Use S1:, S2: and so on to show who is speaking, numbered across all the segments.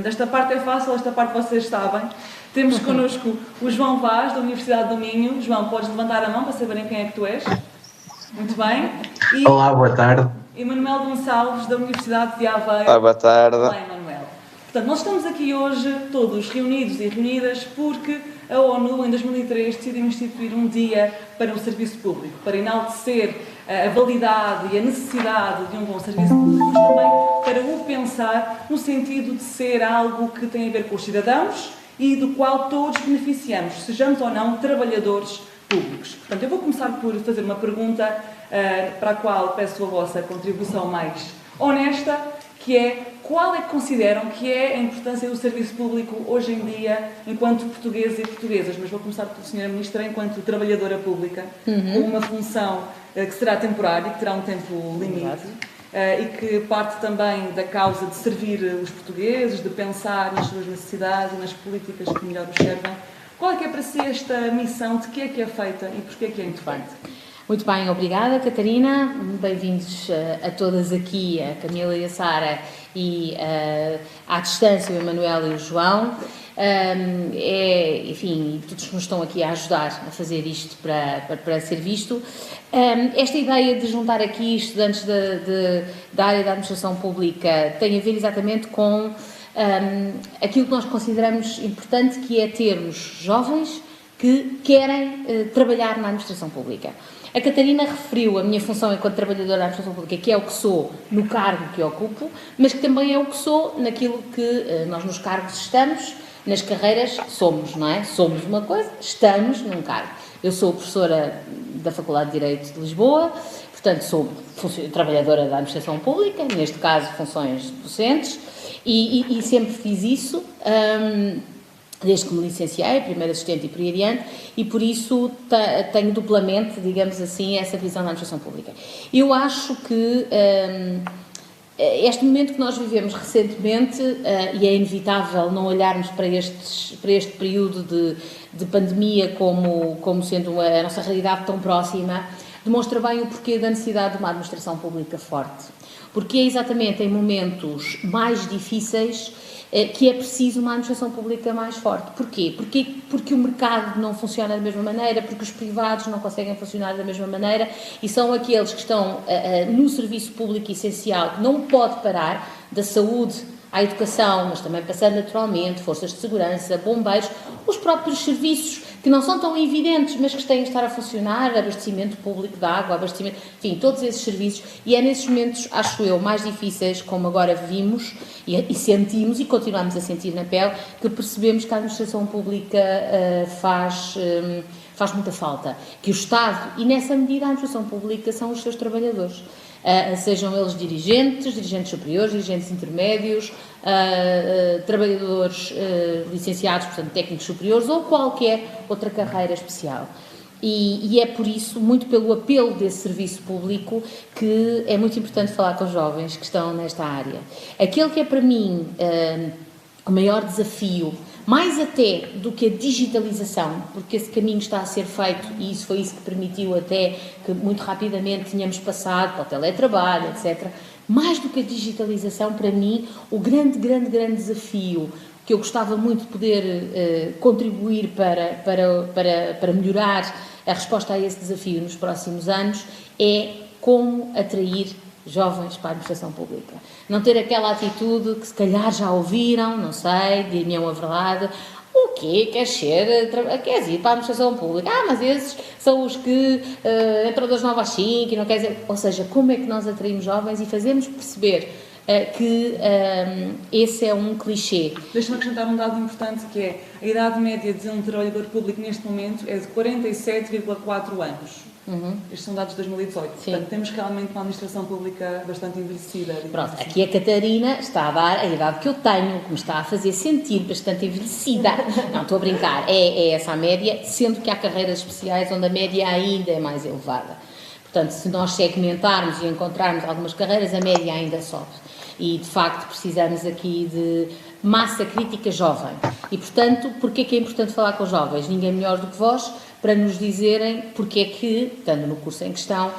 S1: Esta parte é fácil, esta parte vocês sabem. Temos connosco o João Vaz, da Universidade do Minho. João, podes levantar a mão para saberem quem é que tu és? Muito bem. E
S2: Olá, boa tarde.
S1: e Manuel Gonçalves, da Universidade de Aveiro.
S3: Olá, boa tarde.
S1: Olá, Manuel. Portanto, nós estamos aqui hoje todos reunidos e reunidas porque a ONU, em 2003, decidiu instituir um dia para o serviço público, para enaltecer a validade e a necessidade de um bom serviço público, mas também para o pensar no sentido de ser algo que tem a ver com os cidadãos e do qual todos beneficiamos, sejamos ou não trabalhadores públicos. Portanto, eu vou começar por fazer uma pergunta para a qual peço a vossa contribuição mais honesta, que é: qual é que consideram que é a importância do serviço público hoje em dia, enquanto portugueses e portuguesas? Mas vou começar pela Sra. Ministra, enquanto trabalhadora pública, com uma função que será temporária, que terá um tempo limite, e que parte também da causa de servir os portugueses, de pensar nas suas necessidades e nas políticas que melhor os servem. Qual é que é para si esta missão? De que é feita e porquê é que é importante?
S4: Muito bem, obrigada, Catarina. Bem-vindos a todas aqui, a Camila e a Sara, e à distância o Emanuel e o João. Enfim, todos nos estão aqui a ajudar a fazer isto para ser visto. Esta ideia de juntar aqui estudantes da área da administração pública tem a ver exatamente com aquilo que nós consideramos importante, que é termos jovens que querem trabalhar na administração pública. A Catarina referiu a minha função enquanto trabalhadora da administração pública, que é o que sou no cargo que ocupo, mas que também é o que sou naquilo que nós nos cargos estamos, nas carreiras somos, não é? Somos uma coisa, estamos num cargo. Eu sou professora da Faculdade de Direito de Lisboa, portanto sou trabalhadora da administração pública, neste caso funções docentes, e sempre fiz isso, desde que me licenciei, primeiro assistente e por aí adiante, e por isso tenho duplamente, digamos assim, essa visão da administração pública. Eu acho que este momento que nós vivemos recentemente, e é inevitável não olharmos para este período de pandemia como sendo a nossa realidade tão próxima, demonstra bem o porquê da necessidade de uma administração pública forte. Porque é exatamente em momentos mais difíceis que é preciso uma administração pública mais forte. Porquê? Porque o mercado não funciona da mesma maneira, porque os privados não conseguem funcionar da mesma maneira, e são aqueles que estão no serviço público essencial, que não pode parar, da saúde à educação, mas também passando naturalmente, forças de segurança, bombeiros, os próprios serviços que não são tão evidentes, mas que têm de estar a funcionar, abastecimento público de água, abastecimento, enfim, todos esses serviços, e é nesses momentos, acho eu, mais difíceis, como agora vimos e sentimos e continuamos a sentir na pele, que percebemos que a administração pública faz muita falta, que o Estado, e nessa medida a administração pública são os seus trabalhadores. Sejam eles dirigentes superiores, dirigentes intermédios, trabalhadores licenciados, portanto técnicos superiores, ou qualquer outra carreira especial. E é por isso, muito pelo apelo desse serviço público, que é muito importante falar com os jovens que estão nesta área. Aquele que é para mim o maior desafio, mais até do que a digitalização, porque esse caminho está a ser feito, e isso foi isso que permitiu até que muito rapidamente tínhamos passado para o teletrabalho, etc. Mais do que a digitalização, para mim, o grande desafio que eu gostava muito de poder contribuir para melhorar a resposta a esse desafio nos próximos anos é como atrair jovens para a administração pública. Não ter aquela atitude que se calhar já ouviram, não sei, dir-me-ão a verdade: o quê? Queres ir para a administração pública? Mas esses são os que entram das 9 às 5 e não quer dizer... Ou seja, como é que nós atraímos jovens e fazemos perceber que esse é um clichê.
S1: Deixa-me acrescentar um dado importante, que é a idade média de um trabalhador público neste momento é de 47,4 anos. Estes são dados de 2018.
S4: Sim.
S1: Portanto, temos realmente uma administração pública bastante envelhecida.
S4: Pronto,
S1: assim.
S4: aqui a Catarina está a dar a idade que eu tenho, que me está a fazer sentir bastante envelhecida. Não, estou a brincar, é essa a média, sendo que há carreiras especiais onde a média ainda é mais elevada. Portanto, se nós segmentarmos e encontrarmos algumas carreiras, a média ainda sobe. E, de facto, precisamos aqui de massa crítica jovem. E, portanto, porquê que é importante falar com os jovens? Ninguém melhor do que vós para nos dizerem porque é que, estando no curso em questão,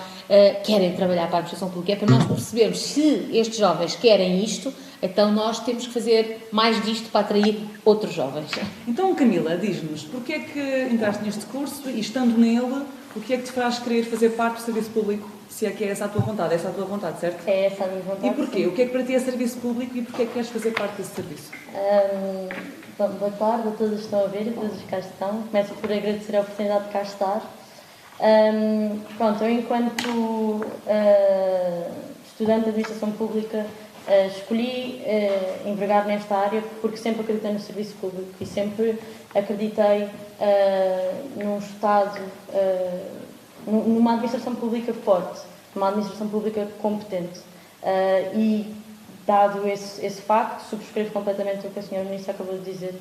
S4: querem trabalhar para a administração pública. É para nós percebermos se estes jovens querem isto, então nós temos que fazer mais disto para atrair outros jovens.
S1: Então, Camila, diz-nos, porquê é que entraste neste curso e, estando nele, o que é que te faz querer fazer parte do serviço público, se é que é essa a tua vontade? É essa a tua vontade, certo?
S2: É essa a minha vontade.
S1: E porquê? O que é que para ti é serviço público e porquê é que queres fazer parte desse serviço?
S2: Boa tarde a todos que estão a ver e a todos que cá estão. Começo por agradecer a oportunidade de cá estar. Pronto, eu enquanto estudante de administração pública escolhi envergar nesta área porque sempre acreditei no serviço público e sempre acreditei num Estado, numa administração pública forte, numa administração pública competente. E, dado esse facto, subscrevo completamente o que a Sra. Ministra acabou de dizer,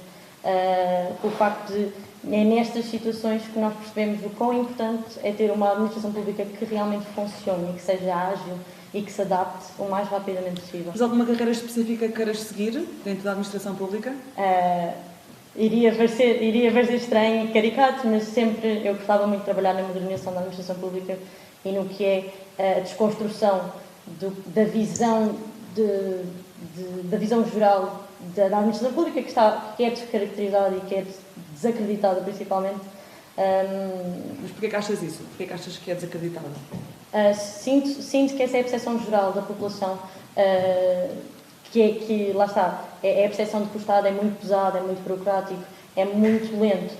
S2: o facto de, é nestas situações que nós percebemos o quão importante é ter uma administração pública que realmente funcione e que seja ágil e que se adapte o mais rapidamente possível.
S1: Mas alguma carreira específica que queiras seguir dentro da administração pública?
S2: Iria parecer estranho e caricato, mas sempre eu gostava muito de trabalhar na modernização da administração pública e no que é a desconstrução da visão da visão geral da administração pública que é descaracterizada e que é desacreditada principalmente.
S1: Mas porquê que achas isso? Porquê que achas que é desacreditada?
S2: Sinto que essa é a percepção geral da população, que lá está, é a percepção de que o Estado é muito pesado, é muito burocrático, é muito lento,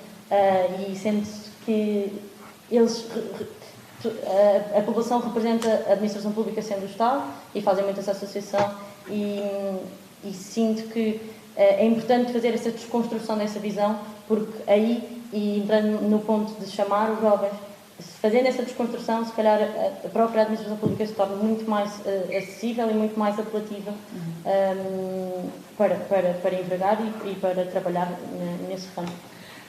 S2: e sente-se que a população representa a administração pública sendo o Estado e fazem muito essa associação e sinto que é importante fazer essa desconstrução dessa visão, porque aí, e entrando no ponto de chamar os jovens, fazendo essa desconstrução, se calhar a própria administração pública se torna muito mais acessível e muito mais apelativa para envergar e para trabalhar nesse ramo.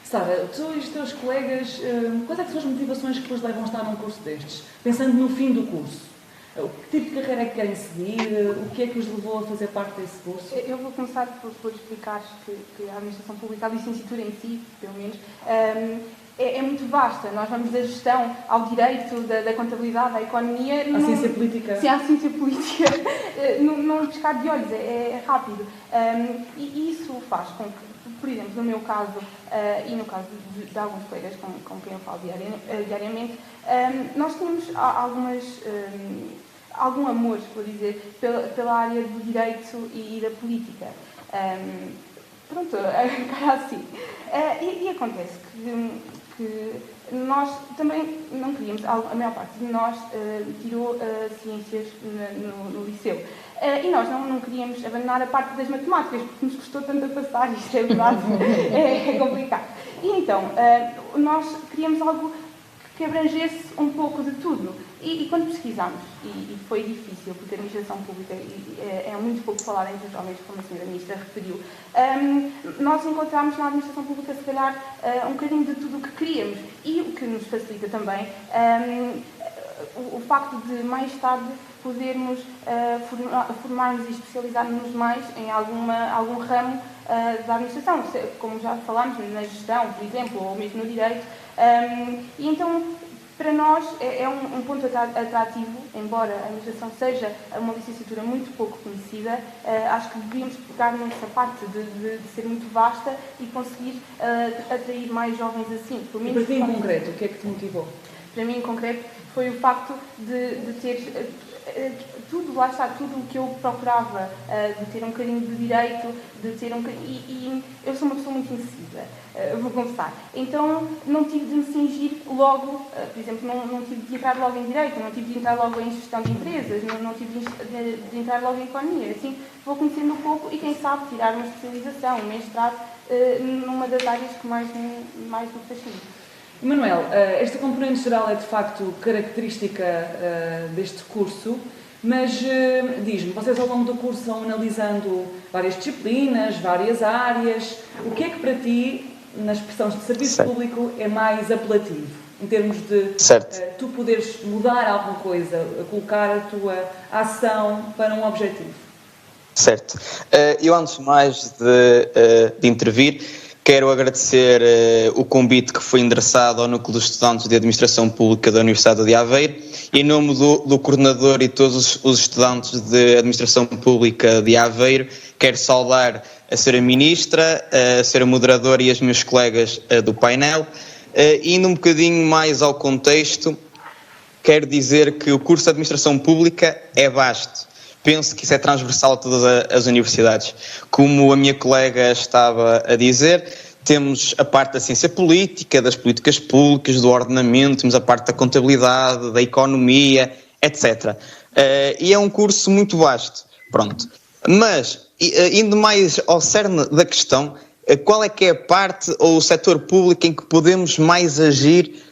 S1: Sara, tu e os teus colegas, quais é que são as motivações que vos levam a estar num curso destes? Pensando no fim do curso, que tipo de carreira é que querem seguir? O que é que os levou a fazer parte desse curso?
S3: Eu vou começar por explicar que a administração pública, a licenciatura em si, pelo menos, é muito vasta. Nós vamos da gestão ao direito, da contabilidade, à economia...
S1: À ciência política.
S3: Sim, à ciência política, num piscar de olhos, é rápido. E isso faz com que, por exemplo, no meu caso, e no caso de alguns colegas com quem eu falo diariamente, nós tínhamos algum amor, vou dizer, pela área do direito e da política. Pronto, cara assim. E acontece que nós também não queríamos, a maior parte de nós tirou ciências no liceu. E nós não queríamos abandonar a parte das matemáticas, porque nos custou tanto a passar, isto é verdade, é complicado. E então, nós queríamos algo que abrangesse um pouco de tudo. E quando pesquisámos, e foi difícil, porque a administração pública é muito pouco falada entre os jovens, como a senhora Ministra referiu, nós encontramos na administração pública, se calhar, um bocadinho de tudo o que queríamos. E o que nos facilita também, o facto de mais tarde podermos formar-nos e especializar-nos mais em algum ramo da administração, como já falámos, na gestão, por exemplo, ou mesmo no direito. E então, para nós, é um ponto atrativo, embora a administração seja uma licenciatura muito pouco conhecida, acho que devíamos pegar nessa parte de ser muito vasta e conseguir atrair mais jovens assim.
S1: E para ti, em concreto, o que é que te motivou?
S3: Para mim, em concreto, foi o facto de ter tudo, lá está, tudo o que eu procurava, de ter um bocadinho de direito, de ter um bocadinho... E eu sou uma pessoa muito indecisa, vou confessar. Então, não tive de me cingir logo, por exemplo, não tive de entrar logo em direito, não tive de entrar logo em gestão de empresas, não tive de entrar logo em economia. Assim, vou conhecendo um pouco e, quem sabe, tirar uma especialização, um mestrado, numa das áreas que mais me fascina.
S1: Manuel, esta componente geral é de facto característica deste curso, mas diz-me, vocês ao longo do curso vão analisando várias disciplinas, várias áreas. O que é que para ti, na expressão de serviço público, é mais apelativo? Em termos de tu poderes mudar alguma coisa, colocar a tua ação para um objetivo?
S5: Certo. Eu, antes de mais de intervir, quero agradecer o convite que foi endereçado ao Núcleo de Estudantes de Administração Pública da Universidade de Aveiro em nome do coordenador e todos os estudantes de Administração Pública de Aveiro, quero saudar a Sra. Ministra, a Sra. Moderadora e as meus colegas do painel. Indo um bocadinho mais ao contexto, quero dizer que o curso de Administração Pública é vasto. Penso que isso é transversal a todas as universidades. Como a minha colega estava a dizer, temos a parte da ciência política, das políticas públicas, do ordenamento, temos a parte da contabilidade, da economia, etc. E é um curso muito vasto. Pronto. Mas, indo mais ao cerne da questão, qual é que é a parte ou o setor público em que podemos mais agir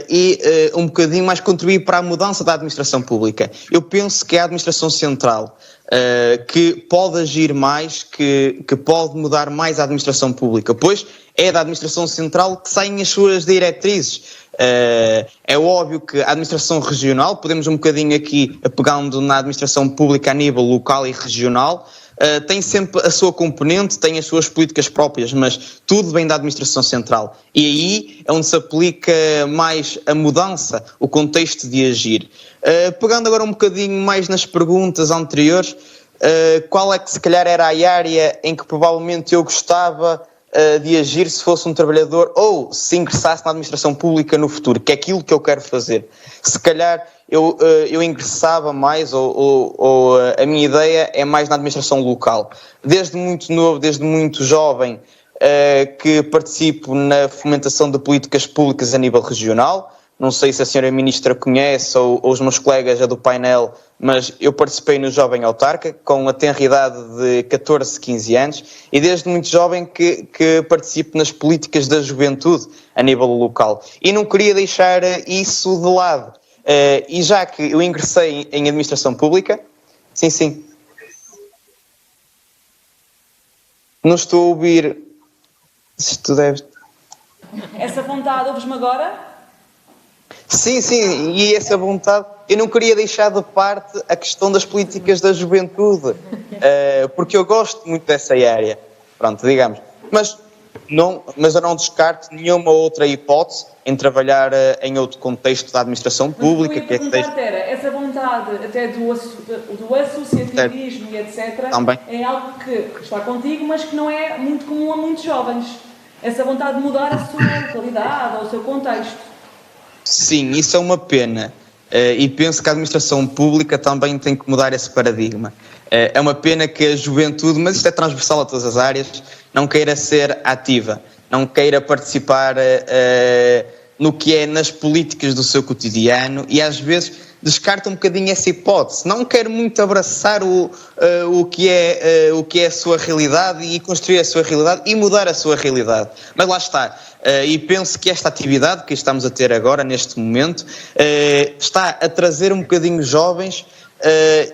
S5: e um bocadinho mais contribuir para a mudança da administração pública? Eu penso que é a administração central que pode agir mais, que pode mudar mais a administração pública, pois é da administração central que saem as suas diretrizes. É óbvio que a administração regional, podemos um bocadinho aqui, pegando na administração pública a nível local e regional, tem sempre a sua componente, tem as suas políticas próprias, mas tudo vem da administração central. E aí é onde se aplica mais a mudança, o contexto de agir. Pegando agora um bocadinho mais nas perguntas anteriores, qual é que se calhar era a área em que provavelmente eu gostava de agir se fosse um trabalhador ou se ingressasse na administração pública no futuro, que é aquilo que eu quero fazer. Se calhar eu ingressava mais, ou a minha ideia é mais na administração local. Desde muito novo, desde muito jovem, que participo na fomentação de políticas públicas a nível regional. Não sei se a Sra. Ministra conhece ou os meus colegas do painel, mas eu participei no Jovem Autarca com a tenra idade de 14, 15 anos e desde muito jovem que participo nas políticas da juventude a nível local. E não queria deixar isso de lado. E já que eu ingressei em administração pública, sim. Não estou a ouvir. Se tu deves...
S1: Essa vontade, ouves-me agora?
S5: Sim, e essa vontade, eu não queria deixar de parte a questão das políticas da juventude, porque eu gosto muito dessa área, pronto, digamos, mas eu não descarto nenhuma outra hipótese em trabalhar em outro contexto da administração pública.
S1: Mas o que eu ia perguntar era, essa vontade até do associativismo e etc.
S5: Também.
S1: É algo que está contigo, mas que não é muito comum a muitos jovens. Essa vontade de mudar a sua localidade ou o seu contexto.
S5: Sim, isso é uma pena. E penso que a administração pública também tem que mudar esse paradigma. É uma pena que a juventude, mas isto é transversal a todas as áreas, não queira ser ativa, não queira participar no que é nas políticas do seu cotidiano e às vezes descarta um bocadinho essa hipótese. Não quer muito abraçar o que é a sua realidade e construir a sua realidade e mudar a sua realidade. Mas lá está. E penso que esta atividade que estamos a ter agora, neste momento, está a trazer um bocadinho jovens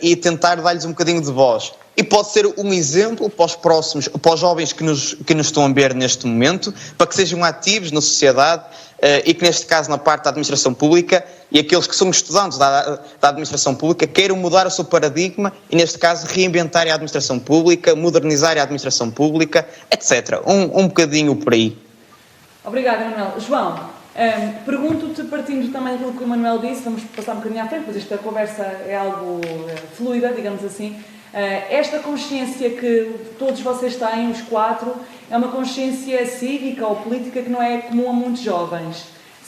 S5: e tentar dar-lhes um bocadinho de voz. E pode ser um exemplo para os próximos, para os jovens que nos estão a ver neste momento, para que sejam ativos na sociedade e que, neste caso, na parte da administração pública, e aqueles que são estudantes da administração pública, queiram mudar o seu paradigma e, neste caso, reinventar a administração pública, modernizar a administração pública, etc. Um bocadinho por aí.
S1: Obrigada, Manuel. João, pergunto-te, partindo também daquilo que o Manuel disse, vamos passar um bocadinho à frente, pois esta conversa é algo fluida, digamos assim. Esta consciência que todos vocês têm, os quatro, é uma consciência cívica ou política que não é comum a muitos jovens.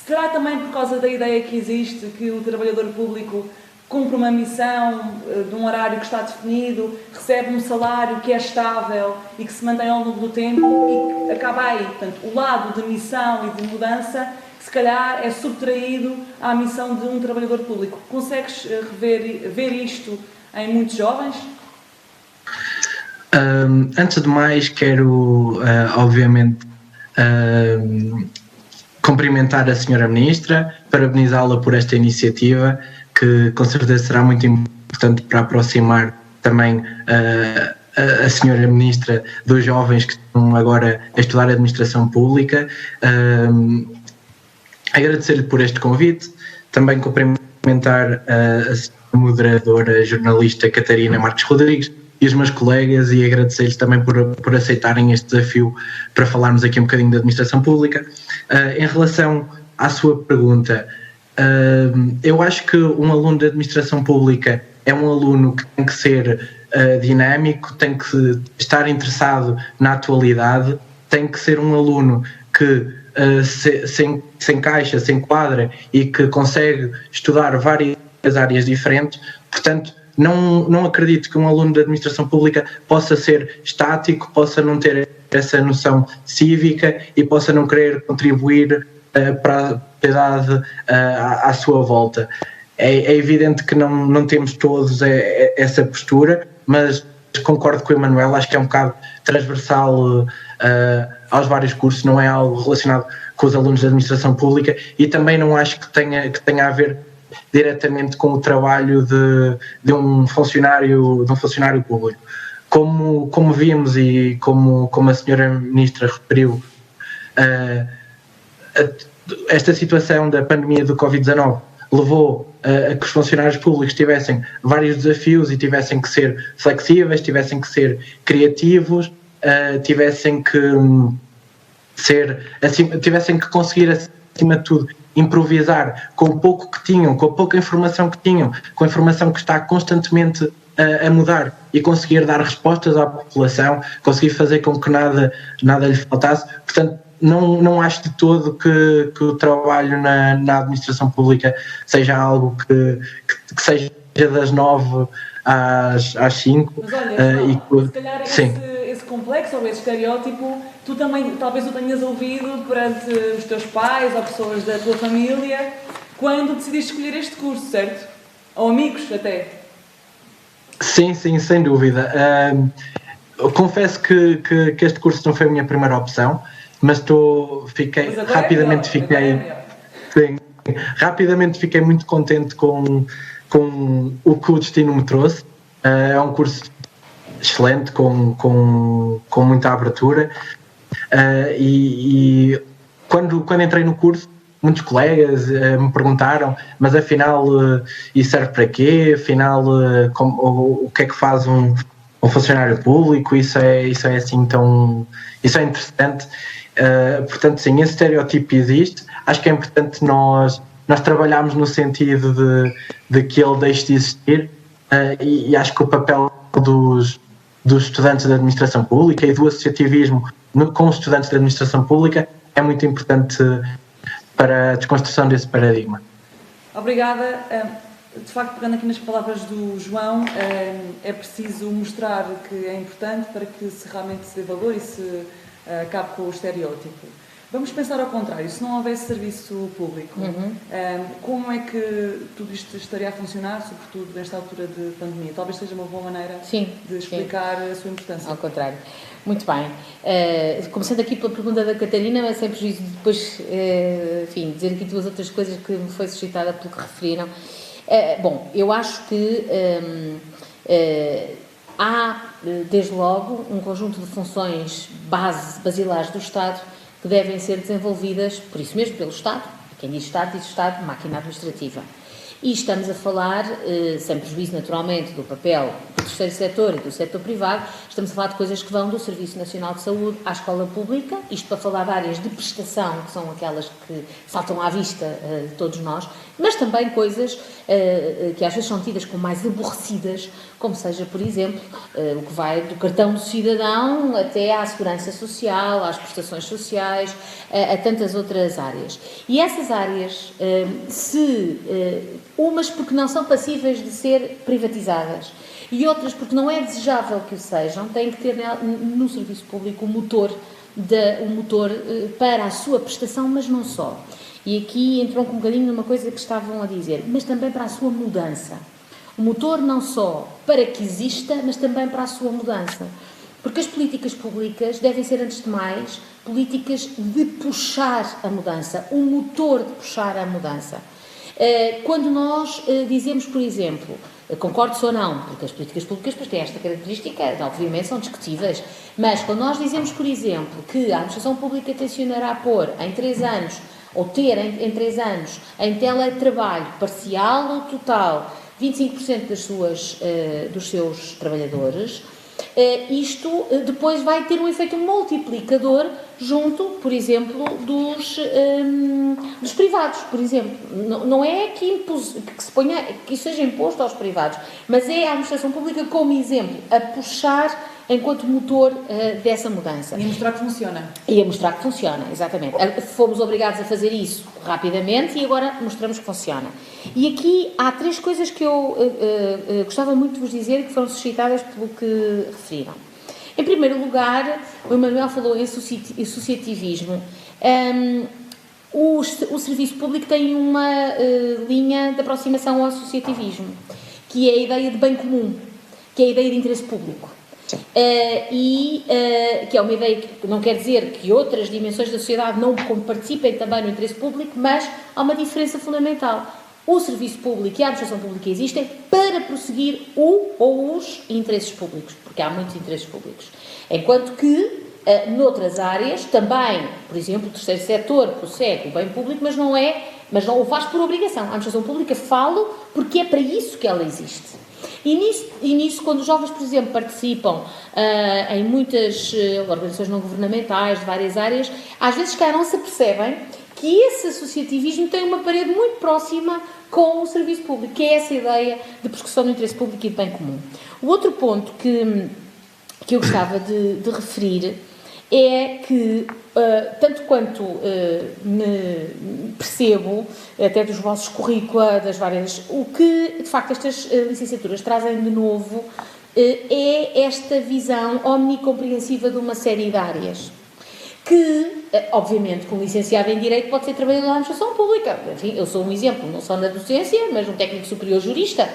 S1: Será também por causa da ideia que existe que o trabalhador público cumpre uma missão de um horário que está definido, recebe um salário que é estável e que se mantém ao longo do tempo e acaba aí? Portanto, o lado de missão e de mudança, se calhar, é subtraído à missão de um trabalhador público. Consegues ver isto em muitos jovens?
S6: Antes de mais, quero, obviamente, cumprimentar a Sra. Ministra, parabenizá-la por esta iniciativa, que com certeza será muito importante para aproximar também a Sra. Ministra dos jovens que estão agora a estudar administração pública. Agradecer-lhe por este convite, também cumprimentar a moderadora jornalista Catarina Marques Rodrigues e os meus colegas e agradecer-lhes também por aceitarem este desafio para falarmos aqui um bocadinho da administração pública. Em relação à sua pergunta, Eu acho que um aluno de administração pública é um aluno que tem que ser dinâmico, tem que estar interessado na atualidade, tem que ser um aluno que se encaixa, se enquadra e que consegue estudar várias áreas diferentes. Portanto, não acredito que um aluno de administração pública possa ser estático, possa não ter essa noção cívica e possa não querer contribuir para a sociedade à sua volta. É evidente que não temos todos essa postura, mas concordo com o Emanuel, acho que é um bocado transversal aos vários cursos, não é algo relacionado com os alunos de administração pública, e também não acho que tenha a ver diretamente com o trabalho de um funcionário público. Como vimos e como a senhora Ministra referiu, esta situação da pandemia do Covid-19 levou a que os funcionários públicos tivessem vários desafios e tivessem que ser flexíveis, tivessem que ser criativos, tivessem que conseguir, acima de tudo, improvisar com o pouco que tinham, com a pouca informação que tinham, com a informação que está constantemente a mudar, e conseguir dar respostas à população, conseguir fazer com que nada lhe faltasse. Portanto, não acho de todo que o trabalho na administração pública seja algo que seja das 9 às 5.
S1: Mas olha, se calhar esse complexo ou esse estereótipo, tu também talvez o tenhas ouvido perante os teus pais ou pessoas da tua família quando decidiste escolher este curso, certo? Ou amigos até.
S6: Sim, sem dúvida. Eu confesso que este curso não foi a minha primeira opção, mas rapidamente fiquei muito contente com o que o destino me trouxe. É um curso excelente, com muita abertura, e quando entrei no curso, muitos colegas me perguntaram, mas afinal isso serve para quê? Afinal, o que é que faz um funcionário público? Isso é assim tão... Isso é interessante. Portanto, sim, esse estereótipo existe. Acho que é importante nós trabalharmos no sentido de que ele deixe de existir, e acho que o papel dos estudantes de administração pública e do associativismo com os estudantes de administração pública é muito importante para a desconstrução desse paradigma.
S1: Obrigada. De facto, pegando aqui nas palavras do João, é preciso mostrar que é importante para que realmente se dê valor e se acabe com o estereótipo. Vamos pensar ao contrário, se não houvesse serviço público, como é que tudo isto estaria a funcionar, sobretudo nesta altura de pandemia? Talvez seja uma boa maneira de explicar a sua importância.
S4: Ao contrário. Muito bem. Começando aqui pela pergunta da Catarina, mas sem prejuízo de depois, dizer aqui duas outras coisas que me foi suscitada pelo que referiram. Bom, eu acho que há, desde logo, um conjunto de funções basilares do Estado que devem ser desenvolvidas, por isso mesmo, pelo Estado. Quem diz Estado, máquina administrativa. E estamos a falar, sem prejuízo naturalmente do papel do terceiro setor e do setor privado, estamos a falar de coisas que vão do Serviço Nacional de Saúde à escola pública, isto para falar de áreas de prestação, que são aquelas que saltam à vista de todos nós, mas também coisas que às vezes são tidas como mais aborrecidas, como seja, por exemplo, o que vai do cartão do cidadão até à segurança social, às prestações sociais, a tantas outras áreas. E essas áreas, umas porque não são passíveis de ser privatizadas e outras porque não é desejável que o sejam, têm que ter no serviço público o motor para a sua prestação, mas não só. E aqui entrou um bocadinho numa coisa que estavam a dizer, mas também para a sua mudança. O motor não só para que exista, mas também para a sua mudança. Porque as políticas públicas devem ser, antes de mais, políticas de puxar a mudança, um motor de puxar a mudança. Quando nós dizemos, por exemplo, concordo ou não, porque as políticas públicas têm esta característica, obviamente são discutíveis, mas quando nós dizemos, por exemplo, que a administração pública tencionará pôr em 3 anos, ou ter em 3 anos, em teletrabalho parcial ou total, 25% dos seus trabalhadores, isto depois vai ter um efeito multiplicador junto, por exemplo, dos privados, por exemplo. Não é que se ponha, que isso seja imposto aos privados, mas é a administração pública como exemplo, a puxar enquanto motor dessa mudança.
S1: E a mostrar que funciona.
S4: E a mostrar que funciona, exatamente. Fomos obrigados a fazer isso rapidamente e agora mostramos que funciona. E aqui há 3 coisas que eu gostava muito de vos dizer e que foram suscitadas pelo que referiram. Em primeiro lugar, o Emanuel falou em associativismo. O serviço público tem uma linha de aproximação ao associativismo, que é a ideia de bem comum, que é a ideia de interesse público. Que é uma ideia que não quer dizer que outras dimensões da sociedade não participem também no interesse público, mas há uma diferença fundamental. O serviço público e a administração pública existem para prosseguir o ou os interesses públicos, porque há muitos interesses públicos. Enquanto que, noutras áreas, também, por exemplo, o terceiro setor prossegue o bem público, mas não o faz por obrigação. A administração pública fala porque é para isso que ela existe. E nisso, quando os jovens, por exemplo, participam em muitas organizações não governamentais de várias áreas, às vezes cá não se percebem que esse associativismo tem uma parede muito próxima com o serviço público, que é essa ideia de prossecução do interesse público e de bem comum. O outro ponto que eu gostava de referir é que, tanto quanto me percebo, até dos vossos currícula, das várias... O que, de facto, estas licenciaturas trazem de novo é esta visão omnicompreensiva de uma série de áreas. Que, obviamente, como licenciado em Direito, pode ser trabalhador da administração pública. Enfim, eu sou um exemplo, não só na docência, mas um técnico superior jurista.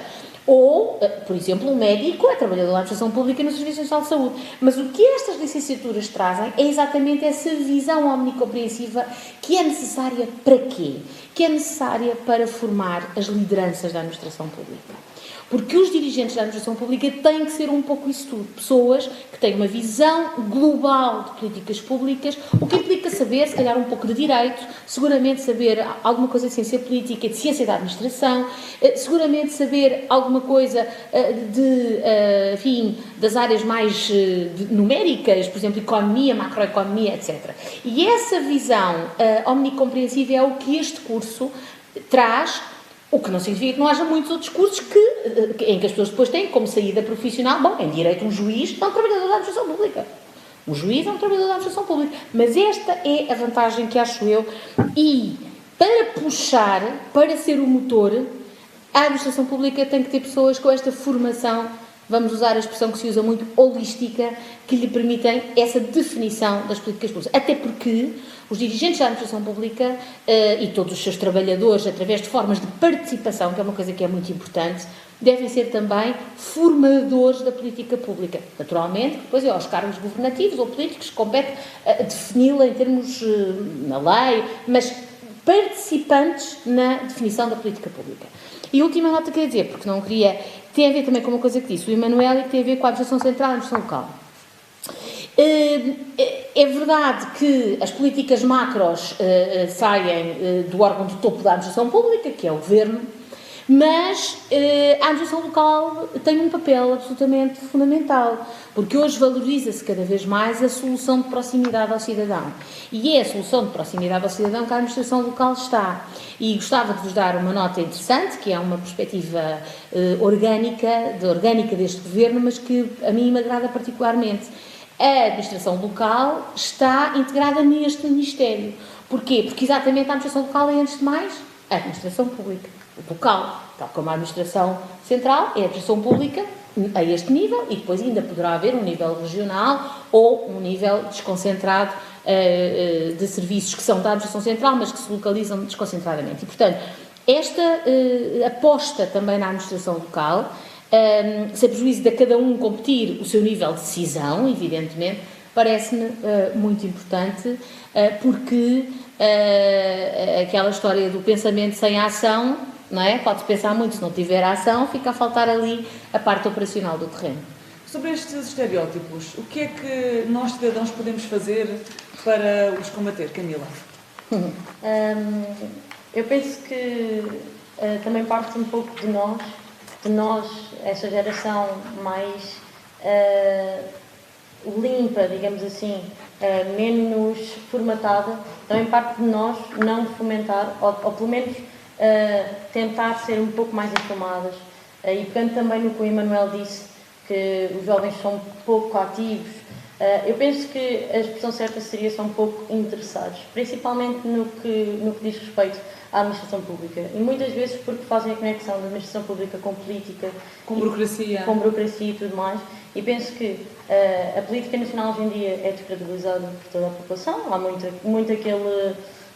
S4: Ou, por exemplo, um médico é trabalhador da administração pública no Serviço Nacional de Saúde. Mas o que estas licenciaturas trazem é exatamente essa visão omnicompreensiva que é necessária para quê? Que é necessária para formar as lideranças da administração pública. Porque os dirigentes da administração pública têm que ser um pouco isso tudo. Pessoas que têm uma visão global de políticas públicas, o que implica saber, se calhar, um pouco de direito, seguramente saber alguma coisa de ciência política, de ciência da administração, seguramente saber alguma coisa enfim, das áreas mais numéricas, por exemplo, economia, macroeconomia, etc. E essa visão omnicompreensiva é o que este curso traz. O que não significa que não haja muitos outros cursos em que as pessoas depois têm como saída profissional. Bom, em Direito, um juiz é um trabalhador da administração pública. Um juiz é um trabalhador da administração pública. Mas esta é a vantagem que acho eu. E para puxar, para ser o motor, a administração pública tem que ter pessoas com esta formação, vamos usar a expressão que se usa muito, holística, que lhe permitem essa definição das políticas públicas. Até porque os dirigentes da administração pública e todos os seus trabalhadores, através de formas de participação, que é uma coisa que é muito importante, devem ser também formadores da política pública. Naturalmente, depois é aos cargos governativos ou políticos que compete defini-la em termos na lei, mas participantes na definição da política pública. E a última nota que eu queria dizer, porque não queria, tem a ver também com uma coisa que disse o Emanuel e que tem a ver com a administração central e a administração local. É verdade que as políticas macros saem do órgão de topo da administração pública, que é o governo, mas a administração local tem um papel absolutamente fundamental, porque hoje valoriza-se cada vez mais a solução de proximidade ao cidadão. E é a solução de proximidade ao cidadão que a administração local está. E gostava de vos dar uma nota interessante, que é uma perspectiva orgânica deste governo, mas que a mim me agrada particularmente. A administração local está integrada neste Ministério. Porquê? Porque exatamente a administração local é, antes de mais, a administração pública, local, tal como a administração central é a administração pública a este nível, e depois ainda poderá haver um nível regional ou um nível desconcentrado de serviços que são da administração central, mas que se localizam desconcentradamente. E, portanto, esta aposta também na administração local, sem prejuízo de cada um competir o seu nível de decisão, evidentemente, parece-me muito importante, porque aquela história do pensamento sem ação, não é? Pode-se pensar muito, se não tiver ação, fica a faltar ali a parte operacional do terreno.
S1: Sobre estes estereótipos, o que é que nós, cidadãos, podemos fazer para os combater, Camila?
S2: Eu penso que também parte um pouco de nós, esta geração mais limpa, digamos assim, menos formatada, também parte de nós não fomentar, ou pelo menos tentar ser um pouco mais informadas. E pegando também no que o Emanuel disse, que os jovens são pouco ativos, eu penso que a expressão certa seria são pouco interessados, principalmente no que diz respeito à administração pública. E muitas vezes porque fazem a conexão da administração pública com política,
S1: Com burocracia
S2: e tudo mais. E penso que a política nacional hoje em dia é descredibilizada por toda a população. Há muito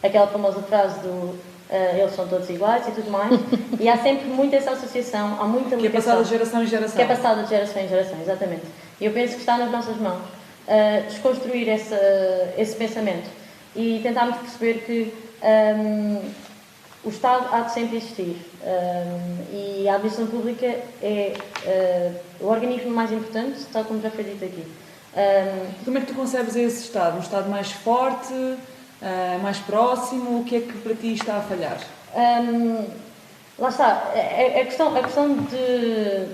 S2: aquela famosa frase do eles são todos iguais e tudo mais. E há sempre muita essa associação, há muita ligação.
S1: que é passada de geração em geração.
S2: Que é passada de geração em geração, exatamente. E eu penso que está nas nossas mãos desconstruir esse pensamento e tentarmos perceber que o Estado há de sempre existir e a administração pública é o organismo mais importante, tal como já foi dito aqui.
S1: Como é que tu concebes esse Estado? Um Estado mais forte, mais próximo? O que é que para ti está a falhar?
S2: Lá está, a questão de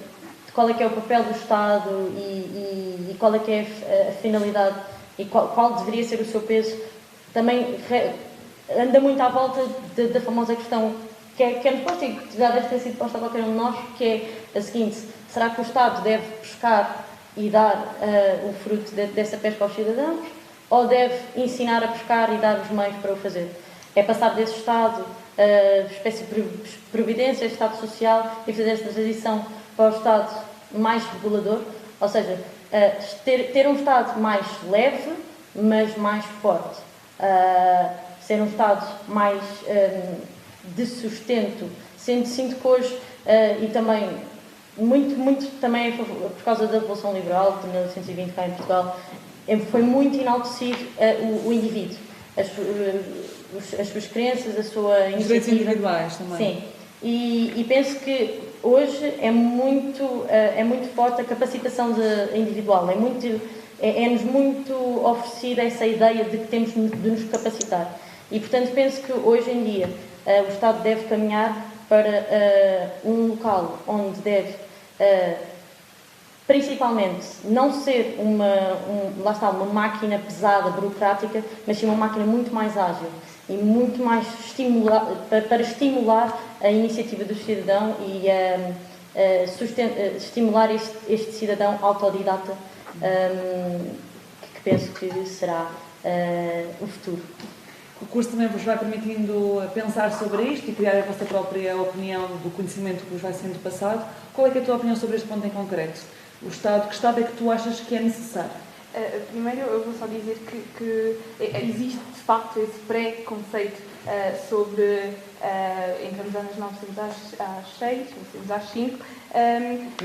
S2: qual é que é o papel do Estado e qual é que é a finalidade e qual deveria ser o seu peso, também anda muito à volta da famosa questão que é nos posta e que já deve ter sido posta a qualquer um de nós, que é a seguinte: será que o Estado deve pescar e dar o fruto dessa pesca aos cidadãos, ou deve ensinar a pescar e dar os meios para o fazer? É passar desse Estado, espécie de providência, Estado social, e fazer esta transição para o Estado mais regulador, ou seja, ter um Estado mais leve, mas mais forte. Ser um Estado mais de sustento, sinto que hoje, e também muito também por causa da Revolução Liberal de 1920 cá em Portugal, foi muito enaltecido o indivíduo, as suas crenças, a sua iniciativa.
S1: Os direitos individuais também.
S2: Sim, e penso que hoje é muito forte a capacitação individual, é-nos muito oferecida essa ideia de que temos de nos capacitar. E, portanto, penso que hoje em dia o Estado deve caminhar para um local onde deve, principalmente, não ser uma máquina pesada, burocrática, mas sim uma máquina muito mais ágil e muito mais para estimular a iniciativa do cidadão e estimular este cidadão autodidata, que penso que será o futuro.
S1: O curso também vos vai permitindo pensar sobre isto e criar a vossa própria opinião do conhecimento que vos vai sendo passado. Qual é que é a tua opinião sobre este ponto em concreto? Que Estado é que tu achas que é necessário?
S3: Primeiro, eu vou só dizer que existe, de facto, esse pré-conceito sobre entramos às 9, saímos às 6, saímos às 5.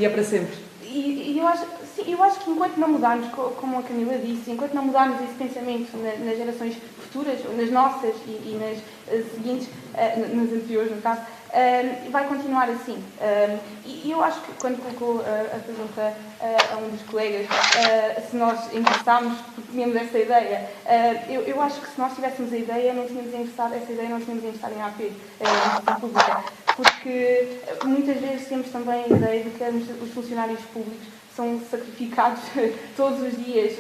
S1: E é para sempre.
S3: E eu acho que enquanto não mudarmos, como a Camila disse, enquanto não mudarmos esse pensamento nas gerações futuras, nas nossas e nas seguintes, nas anteriores, no caso, vai continuar assim. E eu acho que quando colocou a pergunta a um dos colegas se nós ingressamos porque tínhamos essa ideia, eu acho que se nós tivéssemos a ideia, não tínhamos ingressado essa ideia, não tínhamos ingressado em AP, em pública, porque muitas vezes temos também a ideia de que os funcionários públicos são sacrificados todos os dias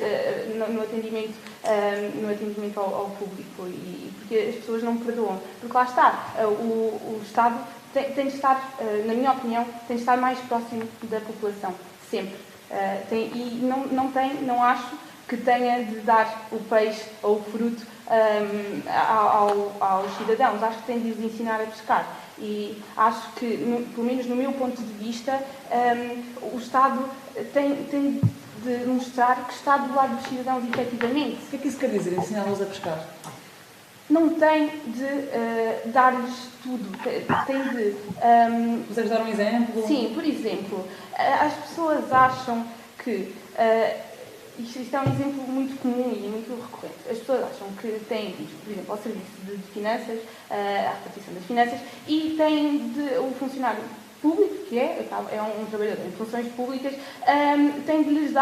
S3: no atendimento ao público, e porque as pessoas não perdoam. Porque lá está, o Estado tem de estar, na minha opinião, tem de estar mais próximo da população, sempre. E não acho que tenha de dar o peixe ou o fruto aos cidadãos. Acho que tem de os ensinar a pescar. E acho que, pelo menos no meu ponto de vista, o Estado tem de mostrar que está do lado dos cidadãos efetivamente.
S1: O que é que isso quer dizer, ensiná-los a pescar?
S3: Não tem de dar-lhes tudo, tem de...
S1: Consegues dar um exemplo?
S3: Sim, por exemplo, as pessoas acham que... Isto é um exemplo muito comum e muito recorrente. As pessoas acham que têm, por exemplo, ao serviço de finanças, a repartição das finanças, e têm o funcionário público, que é um trabalhador em funções públicas, tem de lhes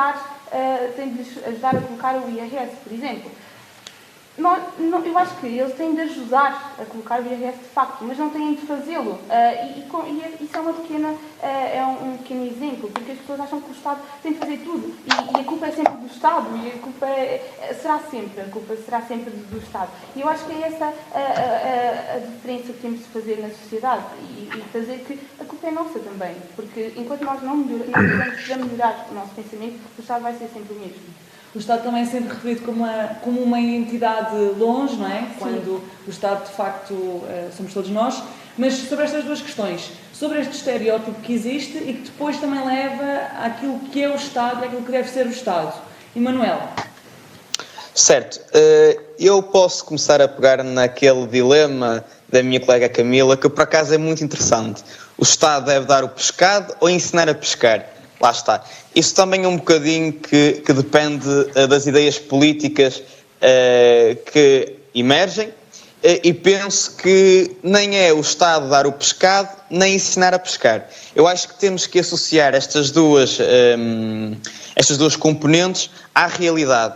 S3: ajudar a colocar o IRS, por exemplo. eu acho que eles têm de ajudar a colocar o IRS de facto, mas não têm de fazê-lo. Isso é um pequeno exemplo, porque as pessoas acham que o Estado tem de fazer tudo e a culpa é sempre do Estado e a culpa será sempre do Estado. E eu acho que é essa a diferença que temos de fazer na sociedade e fazer que a culpa é nossa também, porque enquanto nós não pudermos melhorar o nosso pensamento, o Estado vai ser sempre o mesmo.
S1: O Estado também é sempre referido como uma entidade longe, não é? Quando o Estado, de facto, somos todos nós. Mas sobre estas duas questões, sobre este estereótipo que existe e que depois também leva àquilo que é o Estado e àquilo que deve ser o Estado. Emanuel.
S5: Certo. Eu posso começar a pegar naquele dilema da minha colega Camila, que por acaso é muito interessante. O Estado deve dar o pescado ou ensinar a pescar? Lá está. Isso também é um bocadinho que depende das ideias políticas que emergem e penso que nem é o Estado dar o pescado, nem ensinar a pescar. Eu acho que temos que associar estas duas componentes à realidade.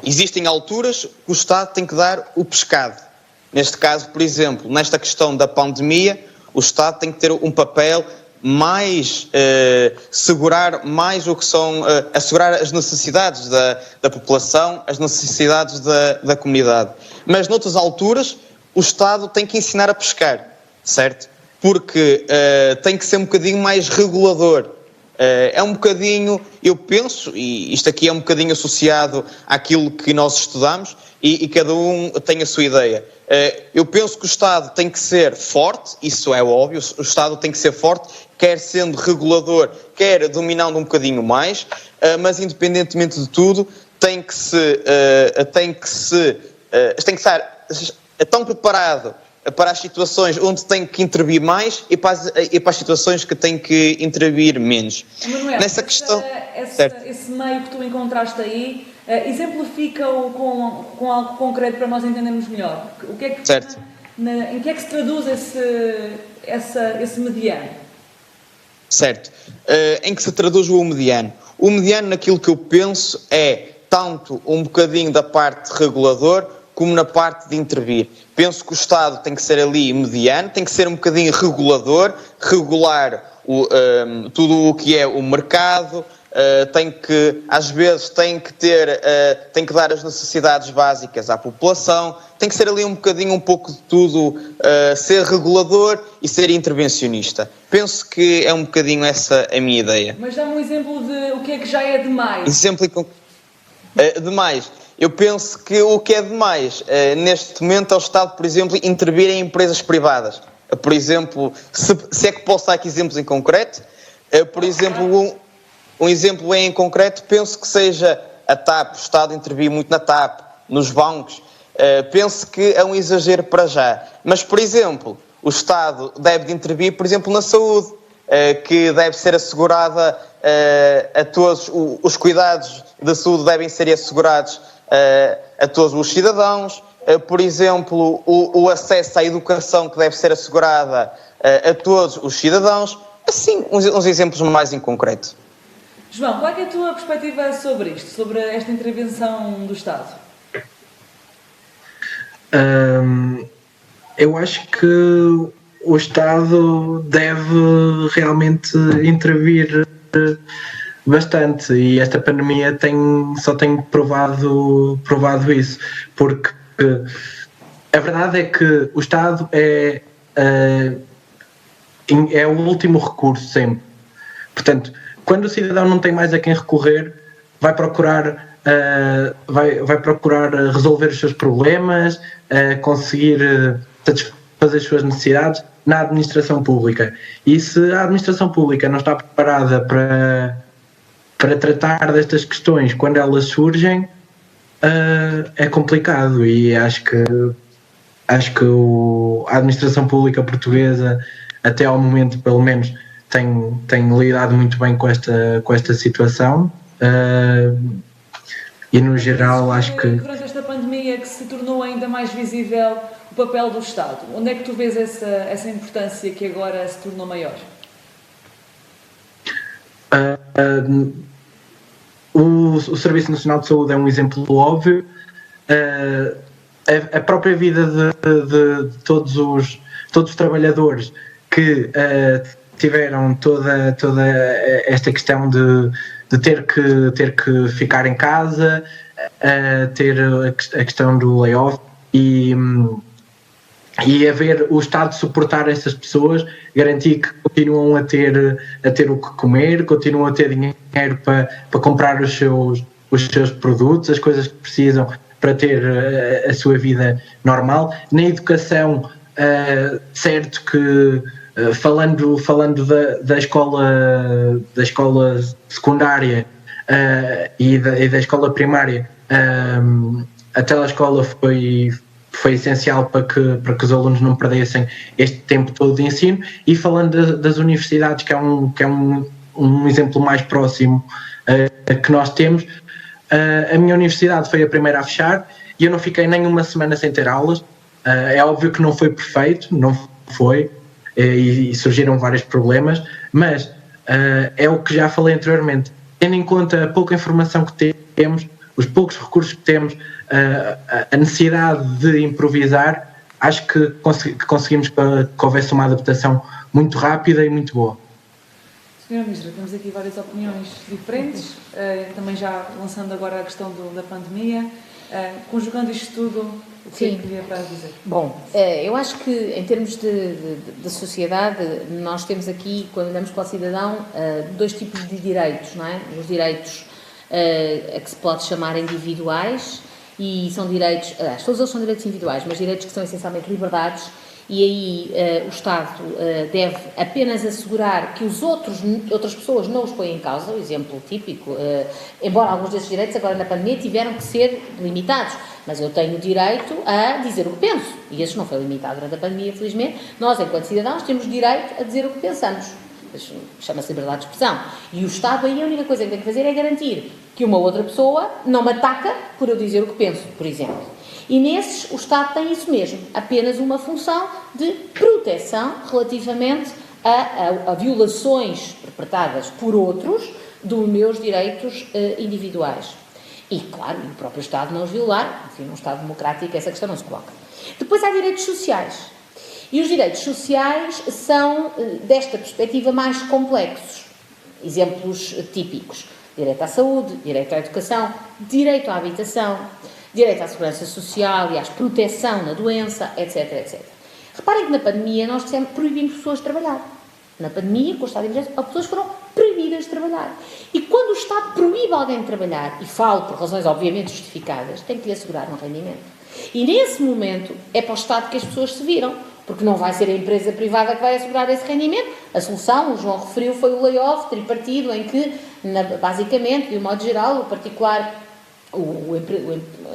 S5: Existem alturas que o Estado tem que dar o pescado. Neste caso, por exemplo, nesta questão da pandemia, o Estado tem que ter um papel mais, segurar mais o que são, assegurar as necessidades da população, as necessidades da comunidade. Mas noutras alturas o Estado tem que ensinar a pescar, certo? Porque tem que ser um bocadinho mais regulador. É um bocadinho, eu penso, e isto aqui é um bocadinho associado àquilo que nós estudamos, e cada um tem a sua ideia. Eu penso que o Estado tem que ser forte, isso é óbvio, o Estado tem que ser forte, quer sendo regulador, quer dominando um bocadinho mais, mas independentemente de tudo, tem que estar tão preparado para as situações onde tem que intervir mais e para as situações que tem que intervir menos.
S1: Manuel,
S5: nessa questão,
S1: esse meio que tu encontraste aí, exemplifica-o com algo concreto para nós entendermos melhor. O que é que,
S5: certo.
S1: Em que é que se traduz esse mediano?
S5: Certo. Em que se traduz o mediano? O mediano, naquilo que eu penso, é tanto um bocadinho da parte regulador como na parte de intervir. Penso que o Estado tem que ser ali mediano, tem que ser um bocadinho regulador, regular tudo o que é o mercado, às vezes tem que dar as necessidades básicas à população, tem que ser ali um bocadinho, um pouco de tudo, ser regulador e ser intervencionista. Penso que é um bocadinho essa a minha ideia.
S1: Mas dá-me um exemplo de o que é que já é demais.
S5: Demais. Eu penso que o que é demais neste momento é o Estado, por exemplo, intervir em empresas privadas. Por exemplo, se é que posso dar aqui exemplos em concreto, por exemplo, um exemplo em concreto, penso que seja a TAP, o Estado intervir muito na TAP, nos bancos, penso que é um exagero para já. Mas, por exemplo, o Estado deve intervir, por exemplo, na saúde, que deve ser assegurada a todos, os cuidados da saúde devem ser assegurados a todos os cidadãos, por exemplo, o acesso à educação que deve ser assegurada a todos os cidadãos, assim, uns exemplos mais em concreto.
S1: João, qual é a tua perspectiva sobre isto, sobre esta intervenção do Estado?
S6: Eu acho que o Estado deve realmente intervir bastante e esta pandemia só tem provado isso, porque a verdade é que o Estado é o último recurso sempre. Portanto, quando o cidadão não tem mais a quem recorrer, vai procurar resolver os seus problemas, conseguir satisfazer as suas necessidades na administração pública. E se a administração pública não está preparada para tratar destas questões quando elas surgem, é complicado. E acho que a administração pública portuguesa, até ao momento pelo menos, tem lidado muito bem com esta situação. E no geral acho que
S1: durante esta pandemia que se tornou ainda mais visível o papel do Estado, onde é que tu vês essa importância que agora se tornou maior?
S6: O Serviço Nacional de Saúde é um exemplo óbvio. a própria vida de todos os trabalhadores que tiveram toda esta questão de ter que ficar em casa, ter a questão do layoff e haver o Estado suportar essas pessoas, garantir que continuam a ter o que comer, continuam a ter dinheiro para comprar os seus produtos, as coisas que precisam para ter a sua vida normal. Na educação, certo que falando da escola secundária e da escola primária, a telescola foi essencial para que os alunos não perdessem este tempo todo de ensino. E falando das universidades, que é um exemplo mais próximo que nós temos, a minha universidade foi a primeira a fechar e eu não fiquei nem uma semana sem ter aulas. É óbvio que não foi perfeito, não foi, e surgiram vários problemas, mas é o que já falei anteriormente, tendo em conta a pouca informação que temos, os poucos recursos que temos, a necessidade de improvisar, acho que conseguimos que houvesse uma adaptação muito rápida e muito boa.
S1: Senhora Ministra, temos aqui várias opiniões diferentes, também já lançando agora a questão da pandemia, conjugando isto tudo, o que é que queria para dizer?
S4: Bom, eu acho que em termos de sociedade, nós temos aqui, quando olhamos para o cidadão, dois tipos de direitos, não é? Os direitos a que se pode chamar individuais, e são direitos, todos eles são direitos individuais, mas direitos que são essencialmente liberdades, e aí o Estado deve apenas assegurar que outras pessoas não os põem em causa. O exemplo típico, embora alguns desses direitos agora na pandemia tiveram que ser limitados, mas eu tenho o direito a dizer o que penso, e esse não foi limitado durante a pandemia, felizmente. Nós, enquanto cidadãos, temos direito a dizer o que pensamos. Chama-se liberdade de expressão. E o Estado aí a única coisa que tem que fazer é garantir que uma outra pessoa não me ataca por eu dizer o que penso, por exemplo. E nesses, o Estado tem isso mesmo, apenas uma função de proteção relativamente a violações perpetradas por outros dos meus direitos individuais. E, claro, o próprio Estado não os violar, enfim, num Estado democrático essa questão não se coloca. Depois há direitos sociais. E os direitos sociais são, desta perspectiva, mais complexos. Exemplos típicos: direito à saúde, direito à educação, direito à habitação, direito à segurança social e à proteção na doença, etc, etc. Reparem que na pandemia nós proibimos pessoas de trabalhar. Na pandemia, com o estado de emergência, as pessoas foram proibidas de trabalhar. E quando o Estado proíbe alguém de trabalhar, e falo por razões obviamente justificadas, tem que lhe assegurar um rendimento. E nesse momento é para o Estado que as pessoas se viram, porque não vai ser a empresa privada que vai assegurar esse rendimento. A solução, o João referiu, foi o layoff tripartido, em que, basicamente, de um modo geral, o particular,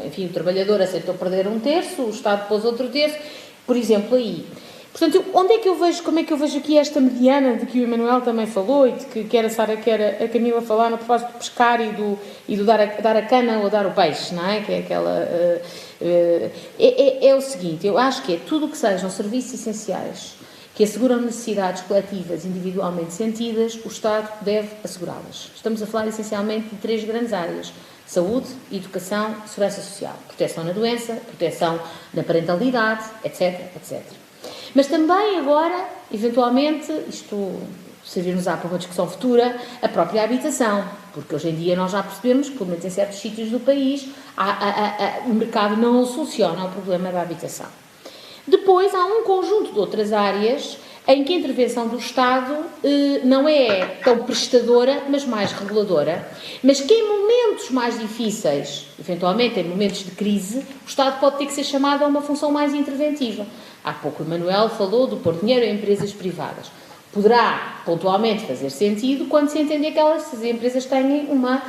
S4: enfim, o trabalhador aceitou perder um terço, o Estado pôs outro terço, por exemplo, aí. Portanto, onde é que eu vejo, como é que eu vejo aqui esta mediana de que o Emanuel também falou e de que quer a Sara, quer a Camila falar no propósito de pescar e do dar a cana ou dar o peixe, não é? Que é aquela... É o seguinte, eu acho que é tudo o que sejam serviços essenciais que asseguram necessidades coletivas individualmente sentidas, o Estado deve assegurá-las. Estamos a falar essencialmente de 3 grandes áreas: saúde, educação, segurança social, proteção na doença, proteção na parentalidade, etc, etc. Mas também agora, eventualmente, isto servir-nos-á para uma discussão futura, a própria habitação, porque hoje em dia nós já percebemos que, pelo menos em certos sítios do país, o mercado não soluciona o problema da habitação. Depois há um conjunto de outras áreas em que a intervenção do Estado não é tão prestadora, mas mais reguladora, mas que em momentos mais difíceis, eventualmente em momentos de crise, o Estado pode ter que ser chamado a uma função mais interventiva. Há pouco o Emanuel falou do pôr dinheiro em empresas privadas. Poderá pontualmente fazer sentido quando se entende que essas empresas têm uma